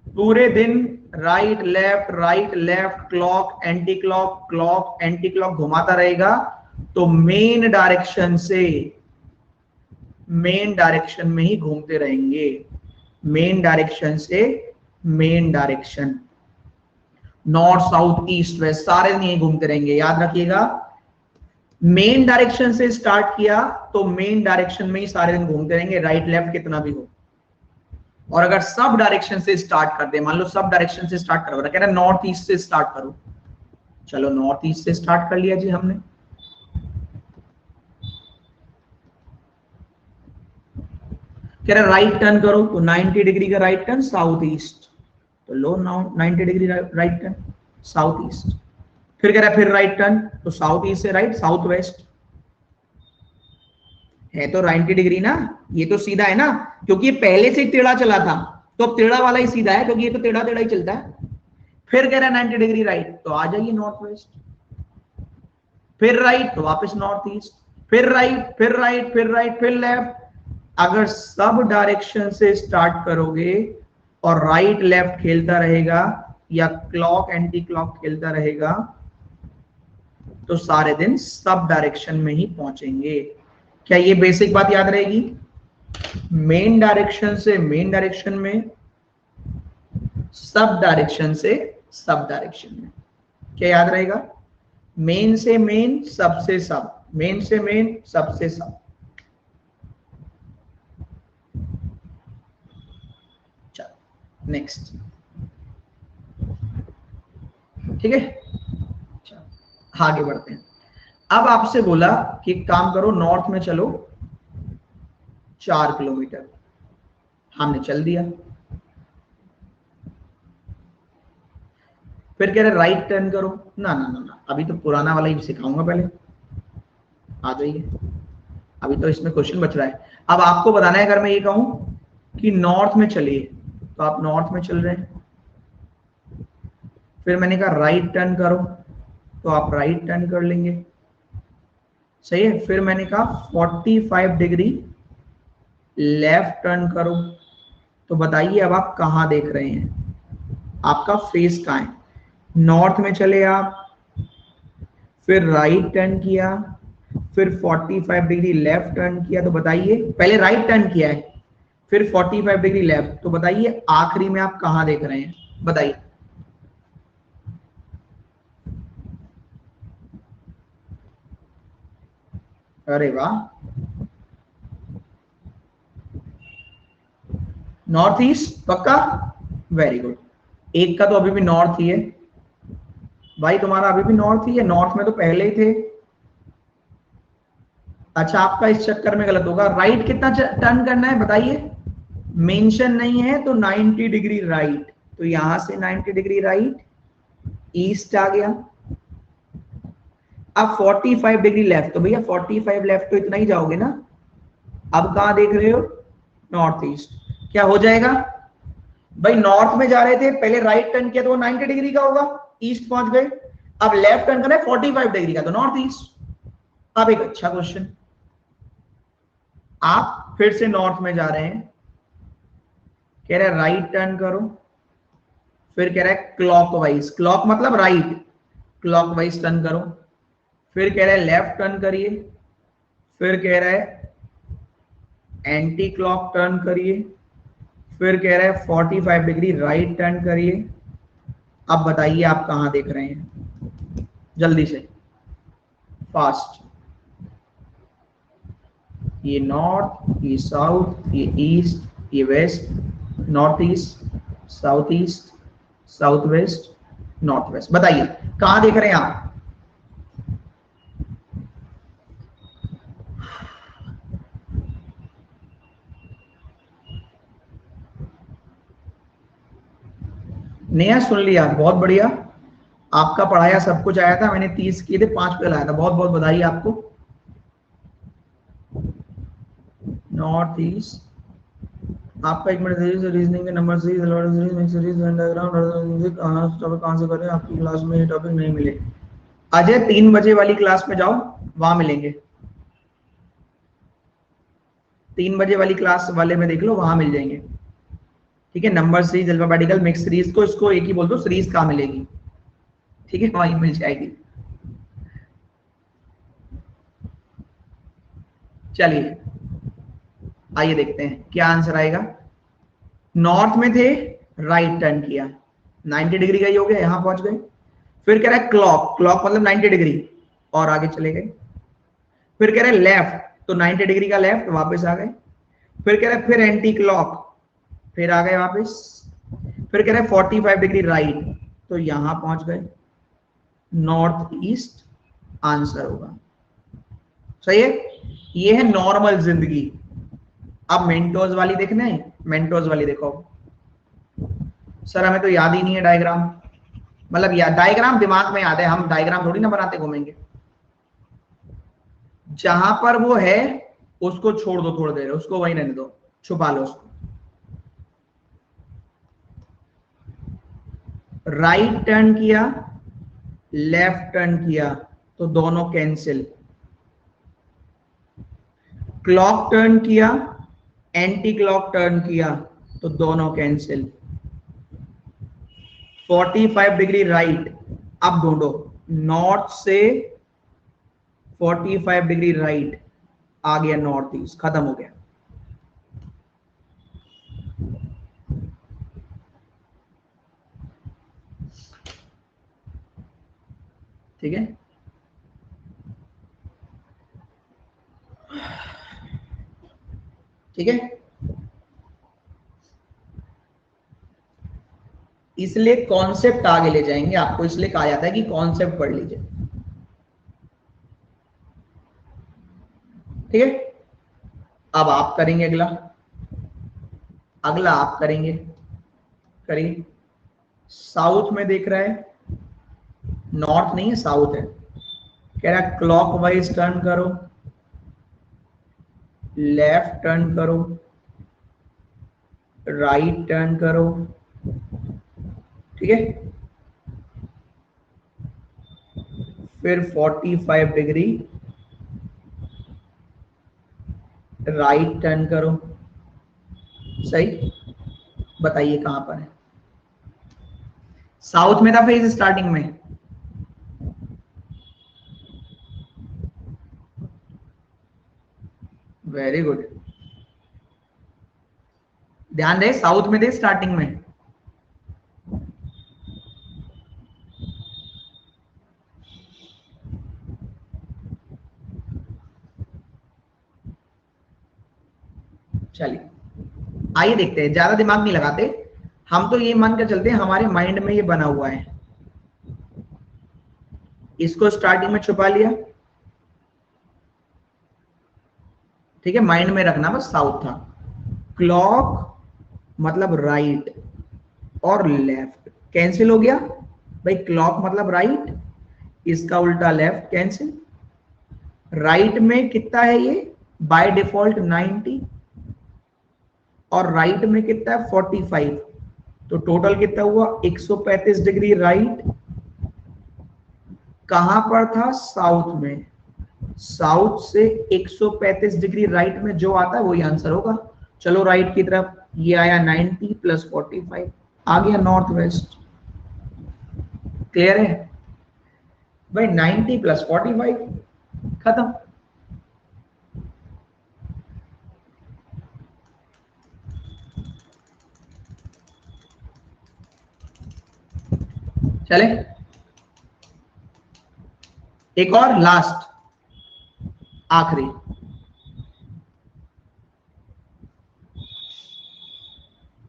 पूरे दिन right left, clock anti clock, clock anti clock घुमाता रहेगा, तो मेन डायरेक्शन में ही घूमते रहेंगे, मेन डायरेक्शन से main direction, north south east west सारे दिन यही घूमते रहेंगे। याद रखिएगा, मेन डायरेक्शन से स्टार्ट किया तो मेन डायरेक्शन में ही सारे दिन घूमते रहेंगे, राइट लेफ्ट कितना भी हो। और अगर सब डायरेक्शन से स्टार्ट कर दे, मान लो सब डायरेक्शन से स्टार्ट करो, कह रहा है नॉर्थ ईस्ट से स्टार्ट करो, चलो नॉर्थ ईस्ट से स्टार्ट कर लिया जी हमने। कह रहा राइट टर्न करो, तो 90 डिग्री का राइट टर्न साउथ ईस्ट, तो लो 90 degree right turn south east. फिर कह रहा है फिर राइट टर्न, तो साउथ ईस्ट से राइट साउथ वेस्ट, है तो 90 डिग्री ना, ये तो सीधा है ना, क्योंकि ये पहले से टेढ़ा चला था, तो अब टेढ़ा वाला ही सीधा है, क्योंकि ये तो टेढ़ा टेढ़ा ही चलता है। फिर कह रहा है 90 डिग्री राइट, तो आ जाइए नॉर्थ वेस्ट, फिर राइट तो वापस नॉर्थ ईस्ट, फिर राइट फिर राइट फिर राइट फिर लेफ्ट। अगर सब डायरेक्शन से स्टार्ट करोगे और राइट लेफ्ट खेलता रहेगा या क्लॉक एंटी क्लॉक खेलता रहेगा, तो सारे दिन सब डायरेक्शन में ही पहुंचेंगे। क्या ये बेसिक बात याद रहेगी? मेन डायरेक्शन से मेन डायरेक्शन में, सब डायरेक्शन से सब डायरेक्शन में, क्या याद रहेगा? मेन से मेन, सब से सब, मेन से मेन, सब से सब। चलो नेक्स्ट, ठीक है, आगे बढ़ते हैं। अब आपसे बोला कि काम करो नॉर्थ में चलो 4 किलोमीटर, हमने चल दिया। फिर कह रहे राइट टर्न करो, ना ना ना ना, अभी तो पुराना वाला ही सिखाऊंगा, पहले आ जाइए, अभी तो इसमें क्वेश्चन बच रहा है। अब आपको बताना है, अगर मैं ये कहूं कि नॉर्थ में चलिए, तो आप नॉर्थ में चल रहे हैं। फिर मैंने कहा राइट टर्न करो, तो आप राइट टर्न कर लेंगे, सही है। फिर मैंने कहा 45 डिग्री लेफ्ट टर्न करो, तो बताइए अब आप कहां देख रहे हैं, आपका फेस कहां है? नॉर्थ में चले आप, फिर राइट टर्न किया, फिर 45 डिग्री लेफ्ट टर्न किया, तो बताइए, पहले राइट टर्न किया है, फिर 45 डिग्री लेफ्ट, तो बताइए आखिरी में आप कहां देख रहे हैं, बताइए। अरे वाह, नॉर्थ ईस्ट पक्का, वेरी गुड। एक का तो अभी भी नॉर्थ ही है भाई, तुम्हारा अभी भी नॉर्थ ही है, नॉर्थ में तो पहले ही थे। अच्छा, आपका इस चक्कर में गलत होगा, राइट कितना टर्न करना है बताइए, मेंशन नहीं है तो 90 डिग्री राइट, तो यहां से 90 डिग्री राइट, ईस्ट आ गया। अब 45 डिग्री लेफ्ट, तो भैया 45 लेफ्ट तो इतना ही जाओगे ना। अब कहां देख रहे हो? North east. क्या हो जाएगा भाई, नॉर्थ में जा रहे थे, पहले राइट टर्न किया तो वो 90 डिग्री का होगा, ईस्ट पहुंच गए। अब लेफ्ट टर्न करना है 45 डिग्री का, तो नॉर्थ ईस्ट। अब एक अच्छा क्वेश्चन, आप फिर से नॉर्थ में जा रहे हैं, कह रहा है राइट टर्न करो, फिर कह रहा है क्लॉकवाइज, क्लॉक मतलब राइट, क्लॉकवाइज टर्न करो, फिर कह रहा है लेफ्ट टर्न करिए, फिर कह रहा है एंटी क्लॉक टर्न करिए, फिर कह रहा है 45 डिग्री राइट टर्न करिए। अब बताइए आप कहां देख रहे हैं, जल्दी से, फास्ट। ये नॉर्थ, ये साउथ, ये ईस्ट, ये west, north east, south east, south west, north west, बताइए कहां देख रहे हैं आप? नया सुन लिया, बहुत बढ़िया। आपका पढ़ाया सब कुछ आया था, मैंने 30 किए थे, 5 पे लाया था, बहुत बहुत बधाई आपको। नॉर्थ ईस्ट आपका 1 मिनट सीरीज रीजनिंग के number series mix series Venn diagram topic कहां से करें, आपकी क्लास में ये टॉपिक नहीं मिले। अजय 3 बजे वाली क्लास में जाओ, वहां मिलेंगे। 3 बजे वाली क्लास वाले में देख लो, वहां मिल जाएंगे। ठीक है, number series alphabetical mix series को, इसको एक ही बोल दो, सीरीज कहां मिलेगी। ठीक है, वहीं मिल जाएगी। चलिए आइए देखते हैं क्या आंसर आएगा। नॉर्थ में थे, राइट टर्न किया, 90 डिग्री का ही हो गया, यहां पहुंच गए। फिर कह रहा है क्लॉक, क्लॉक मतलब 90 डिग्री, और आगे चले गए। फिर कह रहा है लेफ्ट, तो 90 डिग्री का लेफ्ट, वापस आ गए। फिर कह रहा है फिर एंटी क्लॉक, फिर आ गए वापस। फिर कह रहा है 45 डिग्री राइट, तो यहां पहुंच गए। नॉर्थ ईस्ट आंसर होगा। सही है, ये है नॉर्मल जिंदगी। अब मेंटोज वाली देखना है, मेंटोज वाली देखो। सर हमें तो याद ही नहीं है डायग्राम, मतलब याद, डायग्राम दिमाग में याद है, हम डायग्राम थोड़ी ना बनाते घूमेंगे। जहां पर वो है उसको छोड़ दो, थोड़ी देर उसको वहीं रहने दो, छुपा लो उसको। राइट टर्न किया, लेफ्ट टर्न किया, तो दोनों कैंसिल। क्लॉक टर्न किया, एंटी क्लॉक टर्न किया, तो दोनों कैंसिल। 45 डिग्री राइट, अब ढूंढो, नॉर्थ से 45 डिग्री राइट आ गया, नॉर्थ ईस्ट खत्म हो गया। ठीक है, ठीक है, इसलिए कॉन्सेप्ट आगे ले जाएंगे आपको, इसलिए कहा जाता है कि कॉन्सेप्ट पढ़ लीजिए। ठीक है, अब आप करेंगे अगला, अगला आप करेंगे। करिए। साउथ में देख रहा है, नॉर्थ नहीं है साउथ है। कह रहा है क्लॉकवाइज टर्न करो, लेफ्ट टर्न करो, राइट टर्न करो। ठीक है, फिर 45 डिग्री राइट टर्न करो। सही, बताइए कहां पर है। साउथ में था फेज स्टार्टिंग में। वेरी गुड, ध्यान रहे, साउथ में थे स्टार्टिंग में। चलिए आइए देखते हैं, ज्यादा दिमाग नहीं लगाते, हम तो ये मान कर चलते हैं हमारे माइंड में ये बना हुआ है। इसको स्टार्टिंग में छुपा लिया। ठीक है, माइंड में रखना बस, साउथ था। क्लॉक मतलब राइट और लेफ्ट कैंसिल हो गया भाई, क्लॉक मतलब राइट, इसका उल्टा लेफ्ट कैंसिल। राइट में कितना है ये, बाय डिफॉल्ट 90, और राइट में कितना है 45, तो टोटल कितना हुआ 135 डिग्री राइट। कहां पर था, साउथ में। साउथ से 135 डिग्री राइट में जो आता है वही आंसर होगा। चलो राइट की तरफ, ये आया 90 प्लस 45, आ गया नॉर्थ वेस्ट। क्लियर है भाई, 90 प्लस 45 खत्म। चले एक और लास्ट, आखिरी।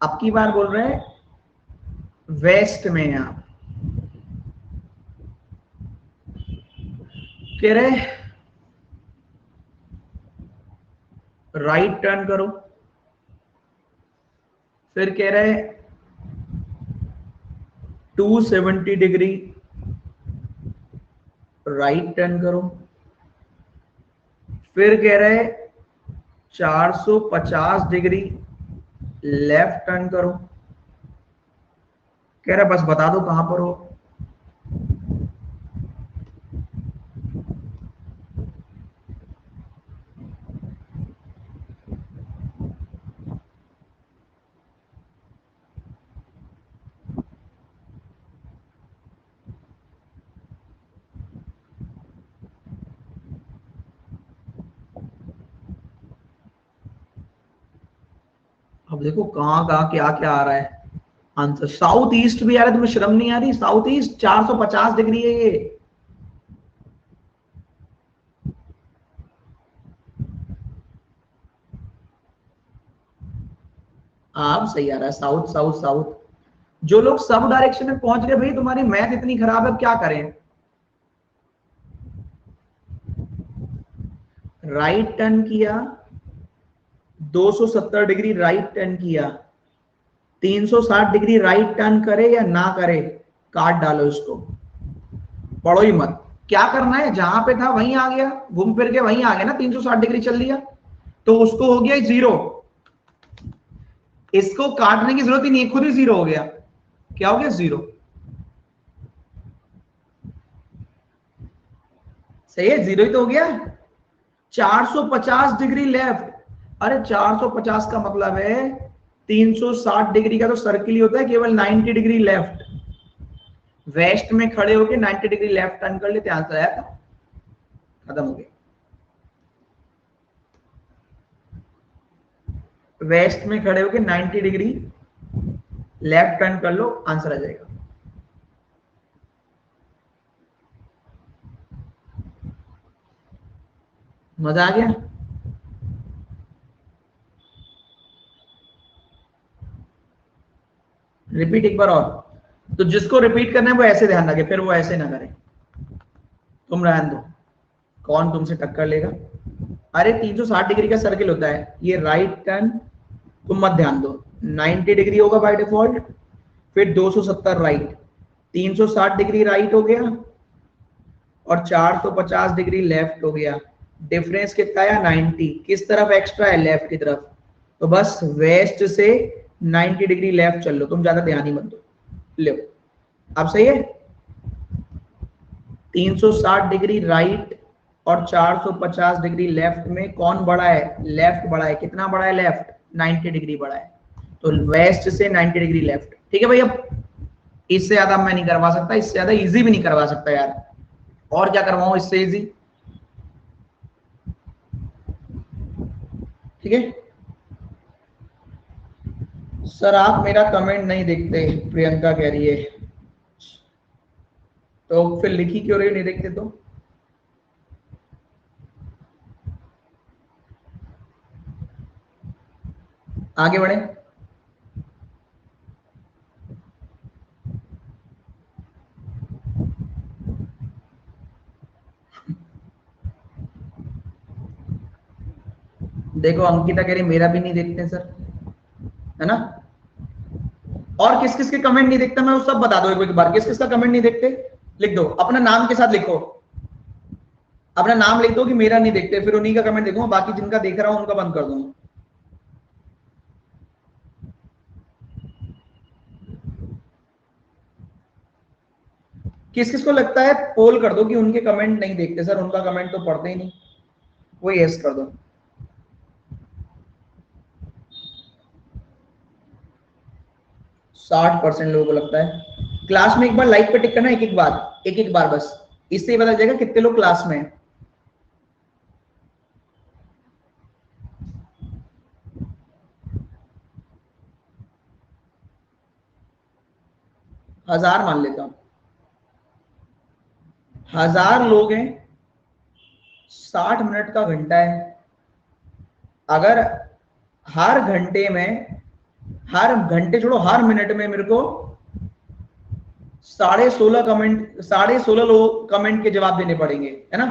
अब की बार बोल रहे हैं वेस्ट में हैं आप। कह रहे राइट टर्न करो, फिर कह रहे 270 डिग्री राइट टर्न करो। फिर कह रहे 450 डिग्री लेफ्ट टर्न करो। कह रहा बस बता दो कहां पर हो। अब देखो कहां कहां क्या क्या आ रहा है आंसर। साउथ ईस्ट भी आ रहा है, तुम्हें शर्म नहीं आ रही? साउथ ईस्ट 450 डिग्री है ये। आप सही आ रहा है, साउथ साउथ साउथ। जो लोग सब डायरेक्शन में पहुंच गए, भाई तुम्हारी मैथ इतनी खराब है, अब क्या करें। राइट टर्न किया, 270 डिग्री राइट टर्न किया, 360 डिग्री राइट टर्न करे या ना करे, काट डालो इसको, पढ़ो ही मत। क्या करना है, जहां पे था वहीं आ गया, घूम फिर के वहीं आ गया ना, 360 डिग्री चल लिया तो उसको हो गया 0। इसको काटने की जरूरत ही नहीं, खुद ही 0 हो गया। क्या हो गया? 0। सही है, 0 ही तो हो गया। 450 डिग्री लेफ्ट, अरे 450 का मतलब है 360 डिग्री का तो सर्किल ही होता है, केवल 90 डिग्री लेफ्ट। वेस्ट में खड़े होके 90 डिग्री लेफ्ट टर्न कर लेते, आंसर आया था, खत्म हो गया। वेस्ट में खड़े होके 90 डिग्री लेफ्ट टर्न कर लो, आंसर आ जाएगा। मजा आ गया? रिपीट एक बार और। तो जिसको रिपीट करना है वो ऐसे ध्यान रखे, फिर वो ऐसे ना करे। तुम रहने दो, कौन तुमसे टक्कर लेगा। अरे 360 डिग्री का सर्किल होता है ये, राइट टर्न तुम मत ध्यान दो, 90 डिग्री होगा बाय डिफॉल्ट, फिर 270 राइट, 360 डिग्री राइट हो गया और 450 डिग्री लेफ्ट हो गया। डिफरेंस कितना है? 90। किस तरफ एक्स्ट्रा है? लेफ्ट की तरफ। तो बस वेस्ट से 90 डिग्री लेफ्ट चल लो, तुम ज्यादा ध्यान ही मत दो। लो अब सही है। 360 डिग्री राइट और 450 डिग्री लेफ्ट में कौन बड़ा है? लेफ्ट बड़ा है। कितना बड़ा है लेफ्ट? 90 डिग्री बड़ा है। तो वेस्ट से 90 डिग्री लेफ्ट। ठीक है भाई, अब इससे ज्यादा मैं नहीं करवा सकता, इससे ज्यादा इजी भी नहीं करवा सकता यार। और क्या करवाऊं इससे इजी? ठीक है सर, आप मेरा कमेंट नहीं देखते, प्रियंका कह रही है। तो फिर लिखी क्यों रही हो नहीं देखते तो? आगे बढ़े। देखो अंकिता कह रही मेरा भी नहीं देखते सर, है ना। और किस किस के कमेंट नहीं देखता मैं वो सब बता दो एक बार। किस किस का कमेंट नहीं देखते लिख दो, अपना नाम के साथ लिखो। अपना नाम लिख दो कि मेरा नहीं देखते, फिर उन्हीं का कमेंट देखूंगा, बाकी जिनका देख रहा हूं उनका बंद कर दूंगा। किस किस को लगता है पोल कर दो कि उनके कमेंट नहीं देखते सर, उनका कमेंट तो पढ़ते ही नहीं, वो यस कर दो। साठ % लोगों को लगता है। क्लास में एक बार लाइक पे टिक करना, एक एक बार बस, इससे ही पता चलेगा कितने लोग क्लास में हैं। हजार मान लेता हूं, 1000 लोग हैं, 60 मिनट का घंटा है। अगर हर घंटे में, हर घंटे छोड़ो, हर मिनट में मेरे को 16.5 लोग कमेंट के जवाब देने पड़ेंगे, है ना।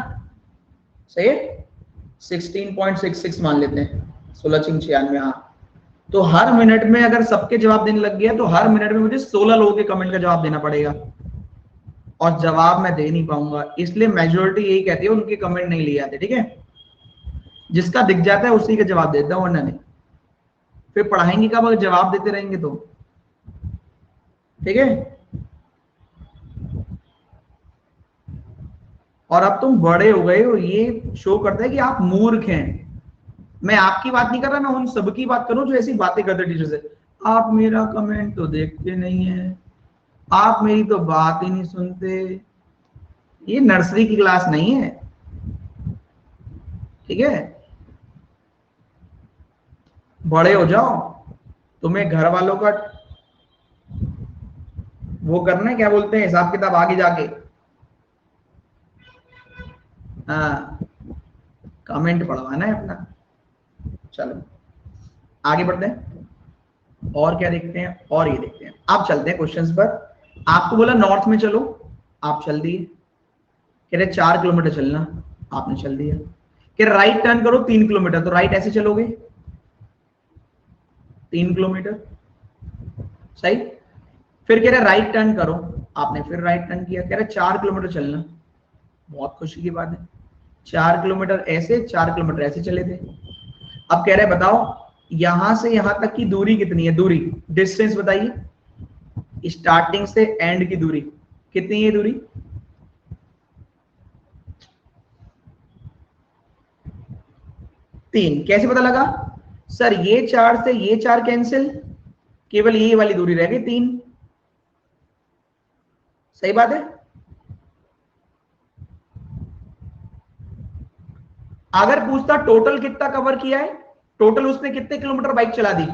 सही है, 16.66 मान लेते हैं, 16×96, हाँ तो हर मिनट में अगर सबके जवाब देने लग गया तो हर मिनट में मुझे 16 लोगों के कमेंट का जवाब देना पड़ेगा, और जवाब मैं दे नहीं पाऊंगा। इसलिए मेजोरिटी यही कहती है उनके कमेंट नहीं लिए जाते, ठीक है। जिसका दिख जाता है उसी का जवाब देता हूं, वरना नहीं। फिर पढ़ाएंगे कब अगर जवाब देते रहेंगे तो, ठीक है। और अब तुम बड़े हो गए हो, ये शो करता है कि आप मूर्ख हैं। मैं आपकी बात नहीं कर रहा, मैं उन सबकी बात करूं जो ऐसी बातें करते टीचर से। आप मेरा कमेंट तो देखते नहीं है, आप मेरी तो बात ही नहीं सुनते। ये नर्सरी की क्लास नहीं है, ठीक है। बड़े हो जाओ, तुम्हें घर वालों का वो करना है, क्या बोलते हैं, हिसाब किताब आगे जाके। हाँ, कमेंट पढ़वाना है अपना। चलो आगे बढ़ते हैं, और क्या देखते हैं, और ये देखते हैं। आप चलते हैं क्वेश्चंस पर। आपको बोला नॉर्थ में चलो, आप चल दिए। कह रहे 4 किलोमीटर चलना, आपने चल दिया। कह राइट टर्न करो 3 किलोमीटर, तो राइट ऐसे चलोगे 3 किलोमीटर, सही। फिर कह रहे राइट टर्न करो, आपने फिर राइट टर्न किया। कह रहे 4 किलोमीटर चलना, बहुत खुशी की बात है। 4 किलोमीटर ऐसे, 4 किलोमीटर ऐसे चले थे। अब कह रहे बताओ यहां से यहां तक की दूरी कितनी है, दूरी डिस्टेंस बताइए, स्टार्टिंग से एंड की दूरी कितनी है, दूरी 3। कैसे पता लगा सर, ये 4 से ये 4 कैंसिल, केवल ये वाली दूरी रह गई 3। सही बात है। अगर पूछता टोटल कितना कवर किया है, टोटल उसने कितने किलोमीटर बाइक चला दी,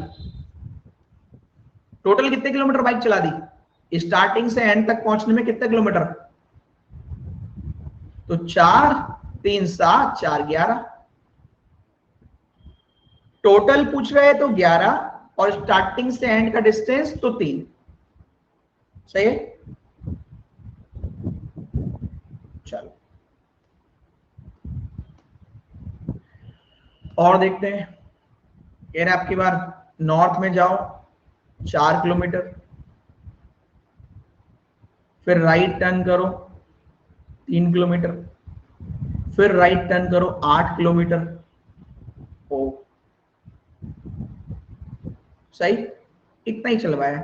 टोटल कितने किलोमीटर बाइक चला दी, स्टार्टिंग से एंड तक पहुंचने में कितने किलोमीटर, तो 4 3 7 4 11। टोटल पूछ रहे हैं तो 11, और स्टार्टिंग से एंड का डिस्टेंस तो 3। सही है। चलो और देखते हैं। कह रहे आपकी बार नॉर्थ में जाओ 4 किलोमीटर, फिर राइट टर्न करो 3 किलोमीटर, फिर राइट टर्न करो 8 किलोमीटर। ओ सही, इतना ही चलवाया।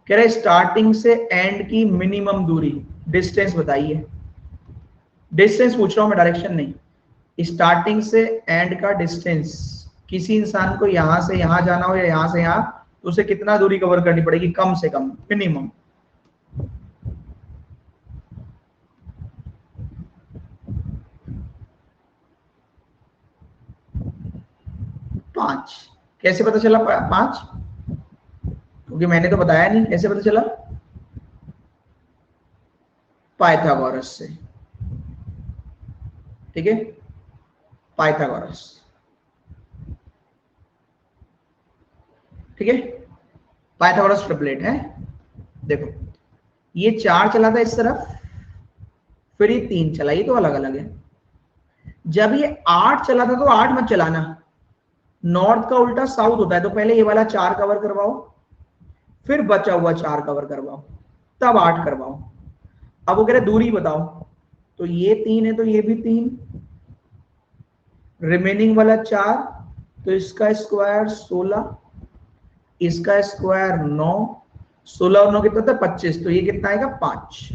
कह रहे स्टार्टिंग से एंड की मिनिमम दूरी, डिस्टेंस बताइए। डिस्टेंस पूछ रहा हूं मैं, डायरेक्शन नहीं। स्टार्टिंग से एंड का डिस्टेंस, किसी इंसान को यहां से यहां जाना हो या यहां से यहां, तो उसे कितना दूरी कवर करनी पड़ेगी, कम से कम, मिनिमम। पांच। कैसे पता चला 5? क्योंकि मैंने तो बताया नहीं। कैसे पता चला, पाइथागोरस से, ठीक है, पाइथागोरस, ठीक है। पाइथागोरस ट्रिपलेट है। देखो ये 4 चला था इस तरफ, फिर ये 3 चला, ये तो अलग अलग है। जब ये 8 चला था तो 8 मत चलाना, नॉर्थ का उल्टा साउथ होता है, तो पहले ये वाला 4 कवर करवाओ, फिर बचा हुआ 4 कवर करवाओ, तब 8 करवाओ। अब वो कह रहे दूरी बताओ, तो ये 3 है तो ये भी 3, रिमेनिंग वाला 4, तो इसका स्क्वायर 16, इसका स्क्वायर 9, 16 और 9 कितना था 25, तो ये कितना आएगा 5।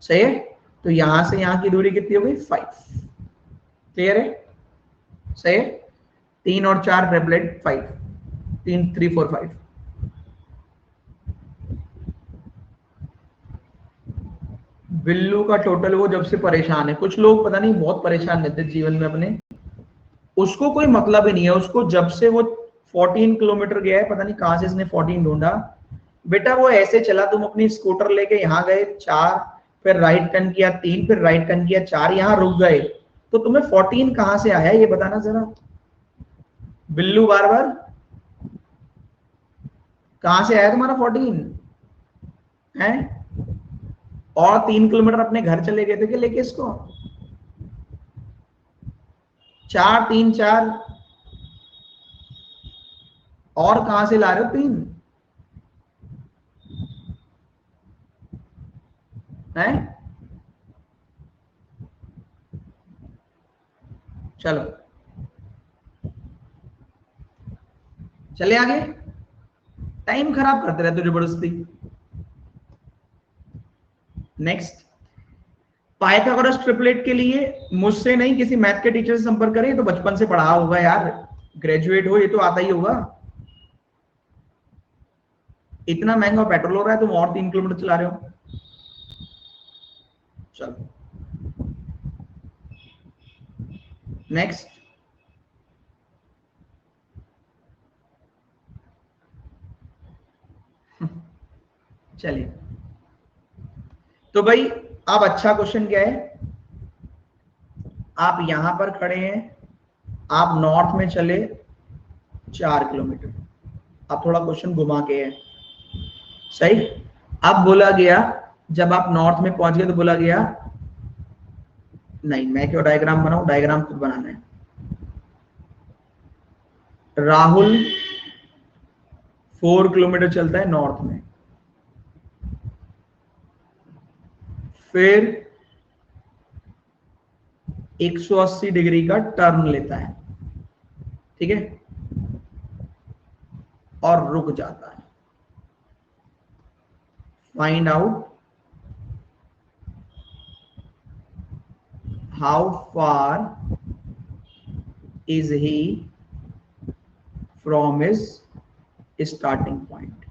सही है। तो यहां से यहां की दूरी कितनी हो गई 5। क्लियर है, सही है। 3 और 4 ट्रिपलेट 5, 3 3 4 5। बिल्लू का टोटल वो जब से परेशान है, कुछ लोग पता नहीं बहुत परेशान रहते जीवन में अपने, उसको कोई मतलब ही नहीं है। उसको जब से वो 14 किलोमीटर गया है, पता नहीं कहां से इसने 14 ढूंढा। बेटा वो ऐसे चला, तुम अपनी स्कूटर लेके यहाँ गए 4, फिर राइट टर्न किया 3, फिर राइट टर्न किया 4, यहाँ रुक गए, तो तुम्हें 14 कहां से आया ये बताना जरा। बिल्लू बार बार, कहां से आया तुम्हारा 14 है? और 3 किलोमीटर अपने घर चले गए थे क्या लेके इसको? 4 3 4, और कहां से ला रहे हो 3 हैं? चलो चले आगे, टाइम खराब करते रहते हो जबरदस्ती। नेक्स्ट, पाइथागोरस ट्रिपलेट के लिए मुझसे नहीं किसी मैथ के टीचर से संपर्क करें, तो बचपन से पढ़ा होगा यार, ग्रेजुएट हो, ये तो आता ही होगा। इतना महंगा पेट्रोल हो रहा है, तुम और 3 किलोमीटर चला रहे हो। चलो नेक्स्ट, चलिए तो भाई अब अच्छा क्वेश्चन क्या है, आप यहां पर खड़े हैं, आप नॉर्थ में चले 4 किलोमीटर, अब थोड़ा क्वेश्चन घुमा के है, सही। अब बोला गया जब आप नॉर्थ में पहुंच गए तो बोला गया, नहीं मैं क्यों डायग्राम बनाऊं, डायग्राम खुद बनाना है। राहुल 4 किलोमीटर चलता है नॉर्थ में, फिर 180 डिग्री का टर्न लेता है, ठीक है, और रुक जाता है। Find out how far is he from his starting point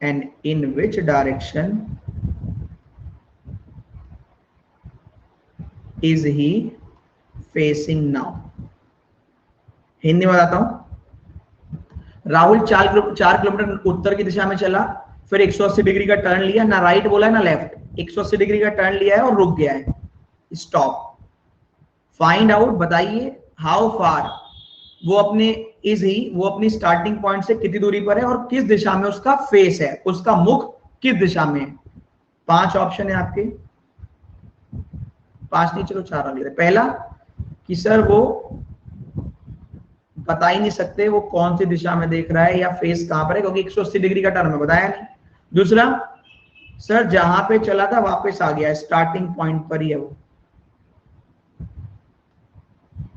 and in which direction is he facing now. Hindi में बताता हूं, राहुल 4 किलोमीटर उत्तर की दिशा में चला, फिर 180 डिग्री का टर्न लिया, ना राइट बोला है ना लेफ्ट, 180 डिग्री का टर्न लिया है और रुक गया है, स्टॉप। फाइंड आउट, बताइए हाउ फार, वो अपने इज ही, वो अपनी स्टार्टिंग पॉइंट से कितनी दूरी पर है और किस दिशा में उसका फेस है, उसका मुख किस दिशा में है। 5 ऑप्शन है आपके, 5 नहीं चलो 4 आगे। पहला कि सर वो बता ही नहीं सकते वो कौन सी दिशा में देख रहा है या फेस कहां पर है, क्योंकि 180 डिग्री का टर्न में बताया नहीं। दूसरा, सर जहां पे चला था वापस आ गया, स्टार्टिंग पॉइंट पर ही है वो।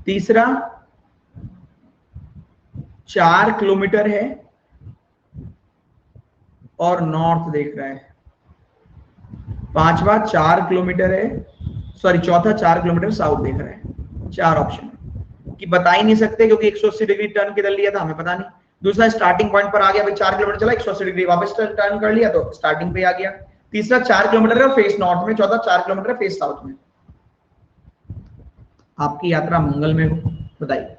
तीसरा, 4 किलोमीटर है और नॉर्थ देख रहा है। पांचवा, 4 किलोमीटर है, सॉरी चौथा 4 किलोमीटर साउथ देख रहा है। 4 ऑप्शन कि बता ही नहीं सकते, क्योंकि 180 डिग्री टर्न किधर लिया था हमें पता नहीं। दूसरा, स्टार्टिंग पॉइंट पर आ गया भाई, 4 किलोमीटर चला, 180 डिग्री वापस टर्न कर लिया तो स्टार्टिंग पे आ गया। तीसरा, 4 किलोमीटर है फेस नॉर्थ में। चौथा, 4 किलोमीटर फेस साउथ में। आपकी यात्रा मंगल में हो, बताइए।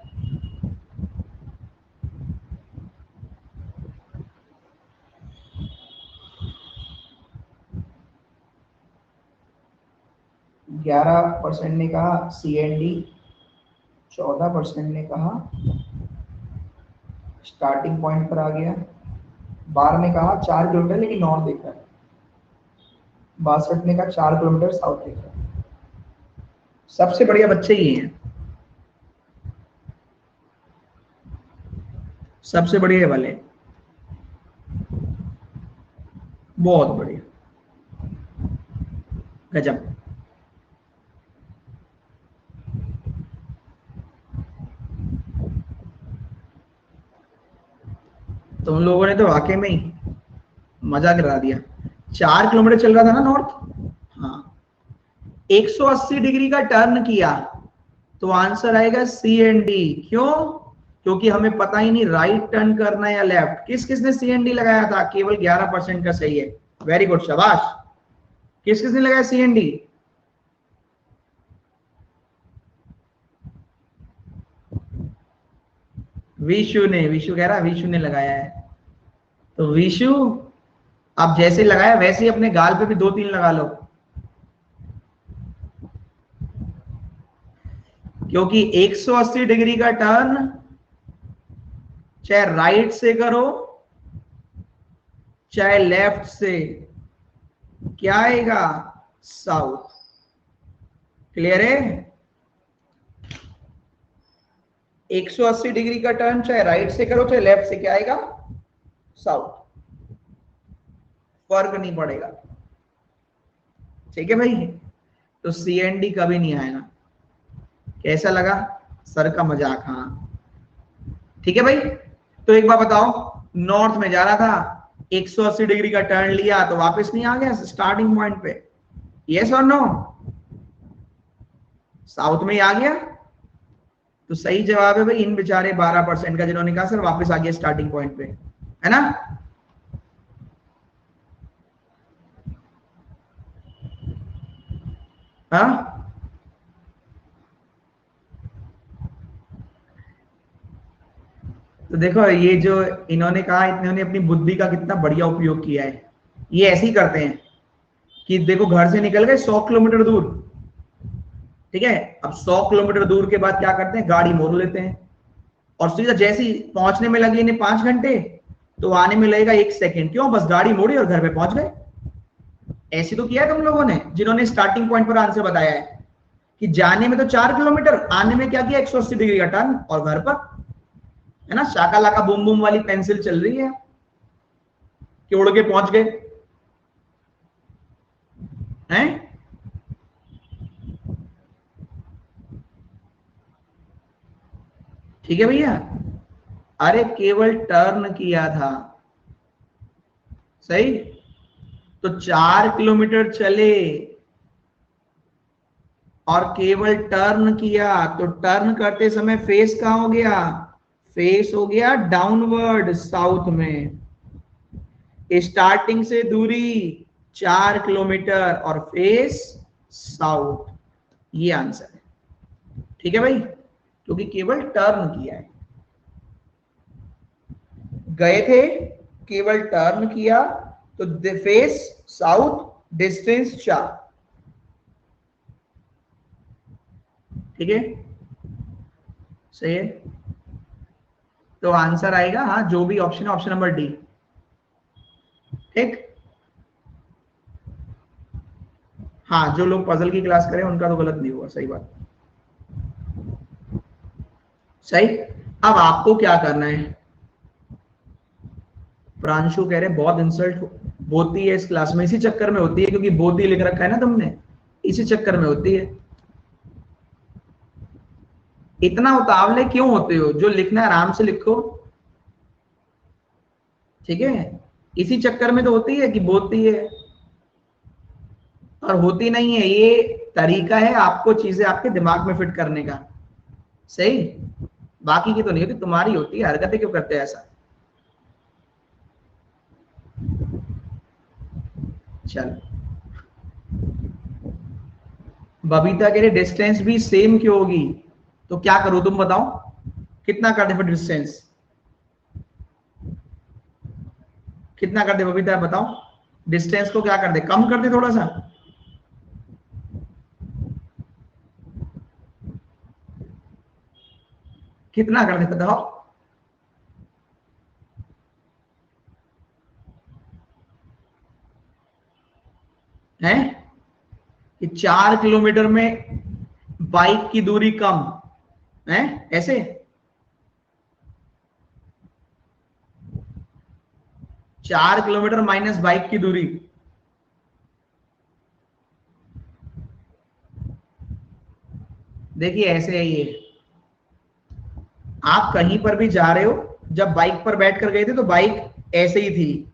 ग्यारह परसेंट ने कहा CND, 14% ने कहा स्टार्टिंग पॉइंट पर आ गया, 12 ने कहा 4 किलोमीटर लेकिन नॉर्थ देख रहा है, 62 ने कहा 4 किलोमीटर साउथ देख रहा है। सबसे बढ़िया बच्चे ही हैं, सबसे बढ़िया वाले, बहुत बढ़िया, गजब। तुम लोगों ने तो वाकई में ही मजा करा दिया। 4 किलोमीटर चल रहा था ना नॉर्थ, हाँ, 180 डिग्री का टर्न किया तो आंसर आएगा CND। क्यों? क्योंकि हमें पता ही नहीं राइट टर्न करना है या लेफ्ट। किस किसने CND लगाया था? केवल 11% का सही है। वेरी गुड, शाबाश। किस किसने लगाया CND? विशु ने, विशु कह रहा है विशु ने लगाया है। तो विशु, अब जैसे लगाया वैसे ही अपने गाल पे भी 2-3 लगा लो, क्योंकि 180 डिग्री का टर्न चाहे राइट से करो चाहे लेफ्ट से, क्या आएगा? साउथ। क्लियर है? 180 डिग्री का टर्न चाहे राइट से करो चाहे लेफ्ट से, क्या आएगा? साउथ। फर्क नहीं पड़ेगा, ठीक है भाई। तो CND कभी नहीं आएगा। कैसा लगा सर का मजाक? हाँ ठीक है भाई। तो एक बार बताओ, नॉर्थ में जा रहा था, 180 डिग्री का टर्न लिया तो वापस नहीं आ गया स्टार्टिंग पॉइंट पे? यस और नो? साउथ में ही आ गया। तो सही जवाब है भाई इन बेचारे 12% का, जिन्होंने कहा सर वापस आ गया स्टार्टिंग पॉइंट पे, है ना? हाँ तो देखो ये जो इन्होंने कहा, इन्होंने अपनी बुद्धि का कितना बढ़िया उपयोग किया है। ये ऐसे ही करते हैं कि देखो घर से निकल गए 100 किलोमीटर दूर, ठीक है, अब 100 किलोमीटर दूर के बाद क्या करते हैं, गाड़ी मोड़ लेते हैं और सीधा जैसे ही पहुंचने में लगे इन्हें 5 घंटे, तो आने में लगेगा 1 सेकंड। क्यों? बस गाड़ी मोड़ी और घर पे पहुंच गए। ऐसे तो किया है तुम लोगों ने, जिन्होंने स्टार्टिंग पॉइंट पर आंसर बताया है कि जाने में तो 4 किलोमीटर, आने में क्या किया, 180 डिग्री का टर्न और घर पर, है ना? शाका लाका बूम बूम वाली पेंसिल चल रही है कि उड़ के पहुंच गए हैं। ठीक है भैया। अरे केवल टर्न किया था, सही। तो 4 किलोमीटर चले और केवल टर्न किया, तो टर्न करते समय फेस कहां हो गया? फेस हो गया डाउनवर्ड साउथ में। स्टार्टिंग से दूरी 4 किलोमीटर और फेस साउथ, ये आंसर है। ठीक है भाई, क्योंकि केवल टर्न किया है, गए थे केवल टर्न किया, तो फेस साउथ, डिस्टेंस 4। ठीक है, सही है। तो आंसर आएगा, हाँ जो भी ऑप्शन है, ऑप्शन नंबर डी। ठीक, हाँ जो लोग पजल की क्लास करें उनका तो गलत नहीं हुआ, सही बात। सही। अब आपको क्या करना है? प्रांशु कह रहे बहुत इंसल्ट होती है इस क्लास में, इसी चक्कर में होती है क्योंकि बोधी लिख रखा है ना तुमने, इसी चक्कर में होती है। इतना उतावले क्यों होते हो? जो लिखना है आराम से लिखो, ठीक है। इसी चक्कर में तो होती है कि बोलती है और होती नहीं है। ये तरीका है आपको चीजें आपके दिमाग में फिट करने का, सही। बाकी की तो नहीं होती, तुम्हारी होती है। हरकतें क्यों करते हैं ऐसा? चल, बबीता के लिए डिस्टेंस भी सेम क्यों होगी? तो क्या करो तुम बताओ, कितना कर दे फिर डिस्टेंस? कितना कर दे बबीता, बताओ। डिस्टेंस को क्या कर दे, कम कर दे थोड़ा सा? कितना कर दे बताओ? है कि 4 किलोमीटर में बाइक की दूरी कम है, ऐसे? 4 किलोमीटर माइनस बाइक की दूरी, देखिए ऐसे है ये। आप कहीं पर भी जा रहे हो, जब बाइक पर बैठ कर गए थे तो बाइक ऐसे ही थी,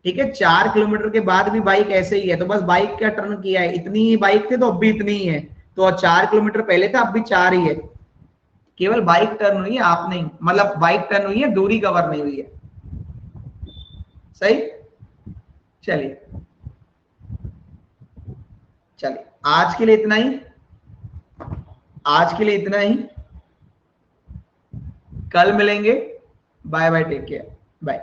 ठीक है। 4 किलोमीटर के बाद भी बाइक ऐसे ही है, तो बस बाइक का टर्न किया है, इतनी ही बाइक थे तो अब भी इतनी ही है। तो 4 किलोमीटर पहले था, अब भी 4 ही है। केवल बाइक टर्न हुई है, आप नहीं, मतलब बाइक टर्न हुई है, दूरी कवर नहीं हुई है, सही। चलिए, चलिए आज के लिए इतना ही, आज के लिए इतना ही। कल मिलेंगे। Bye bye, take care.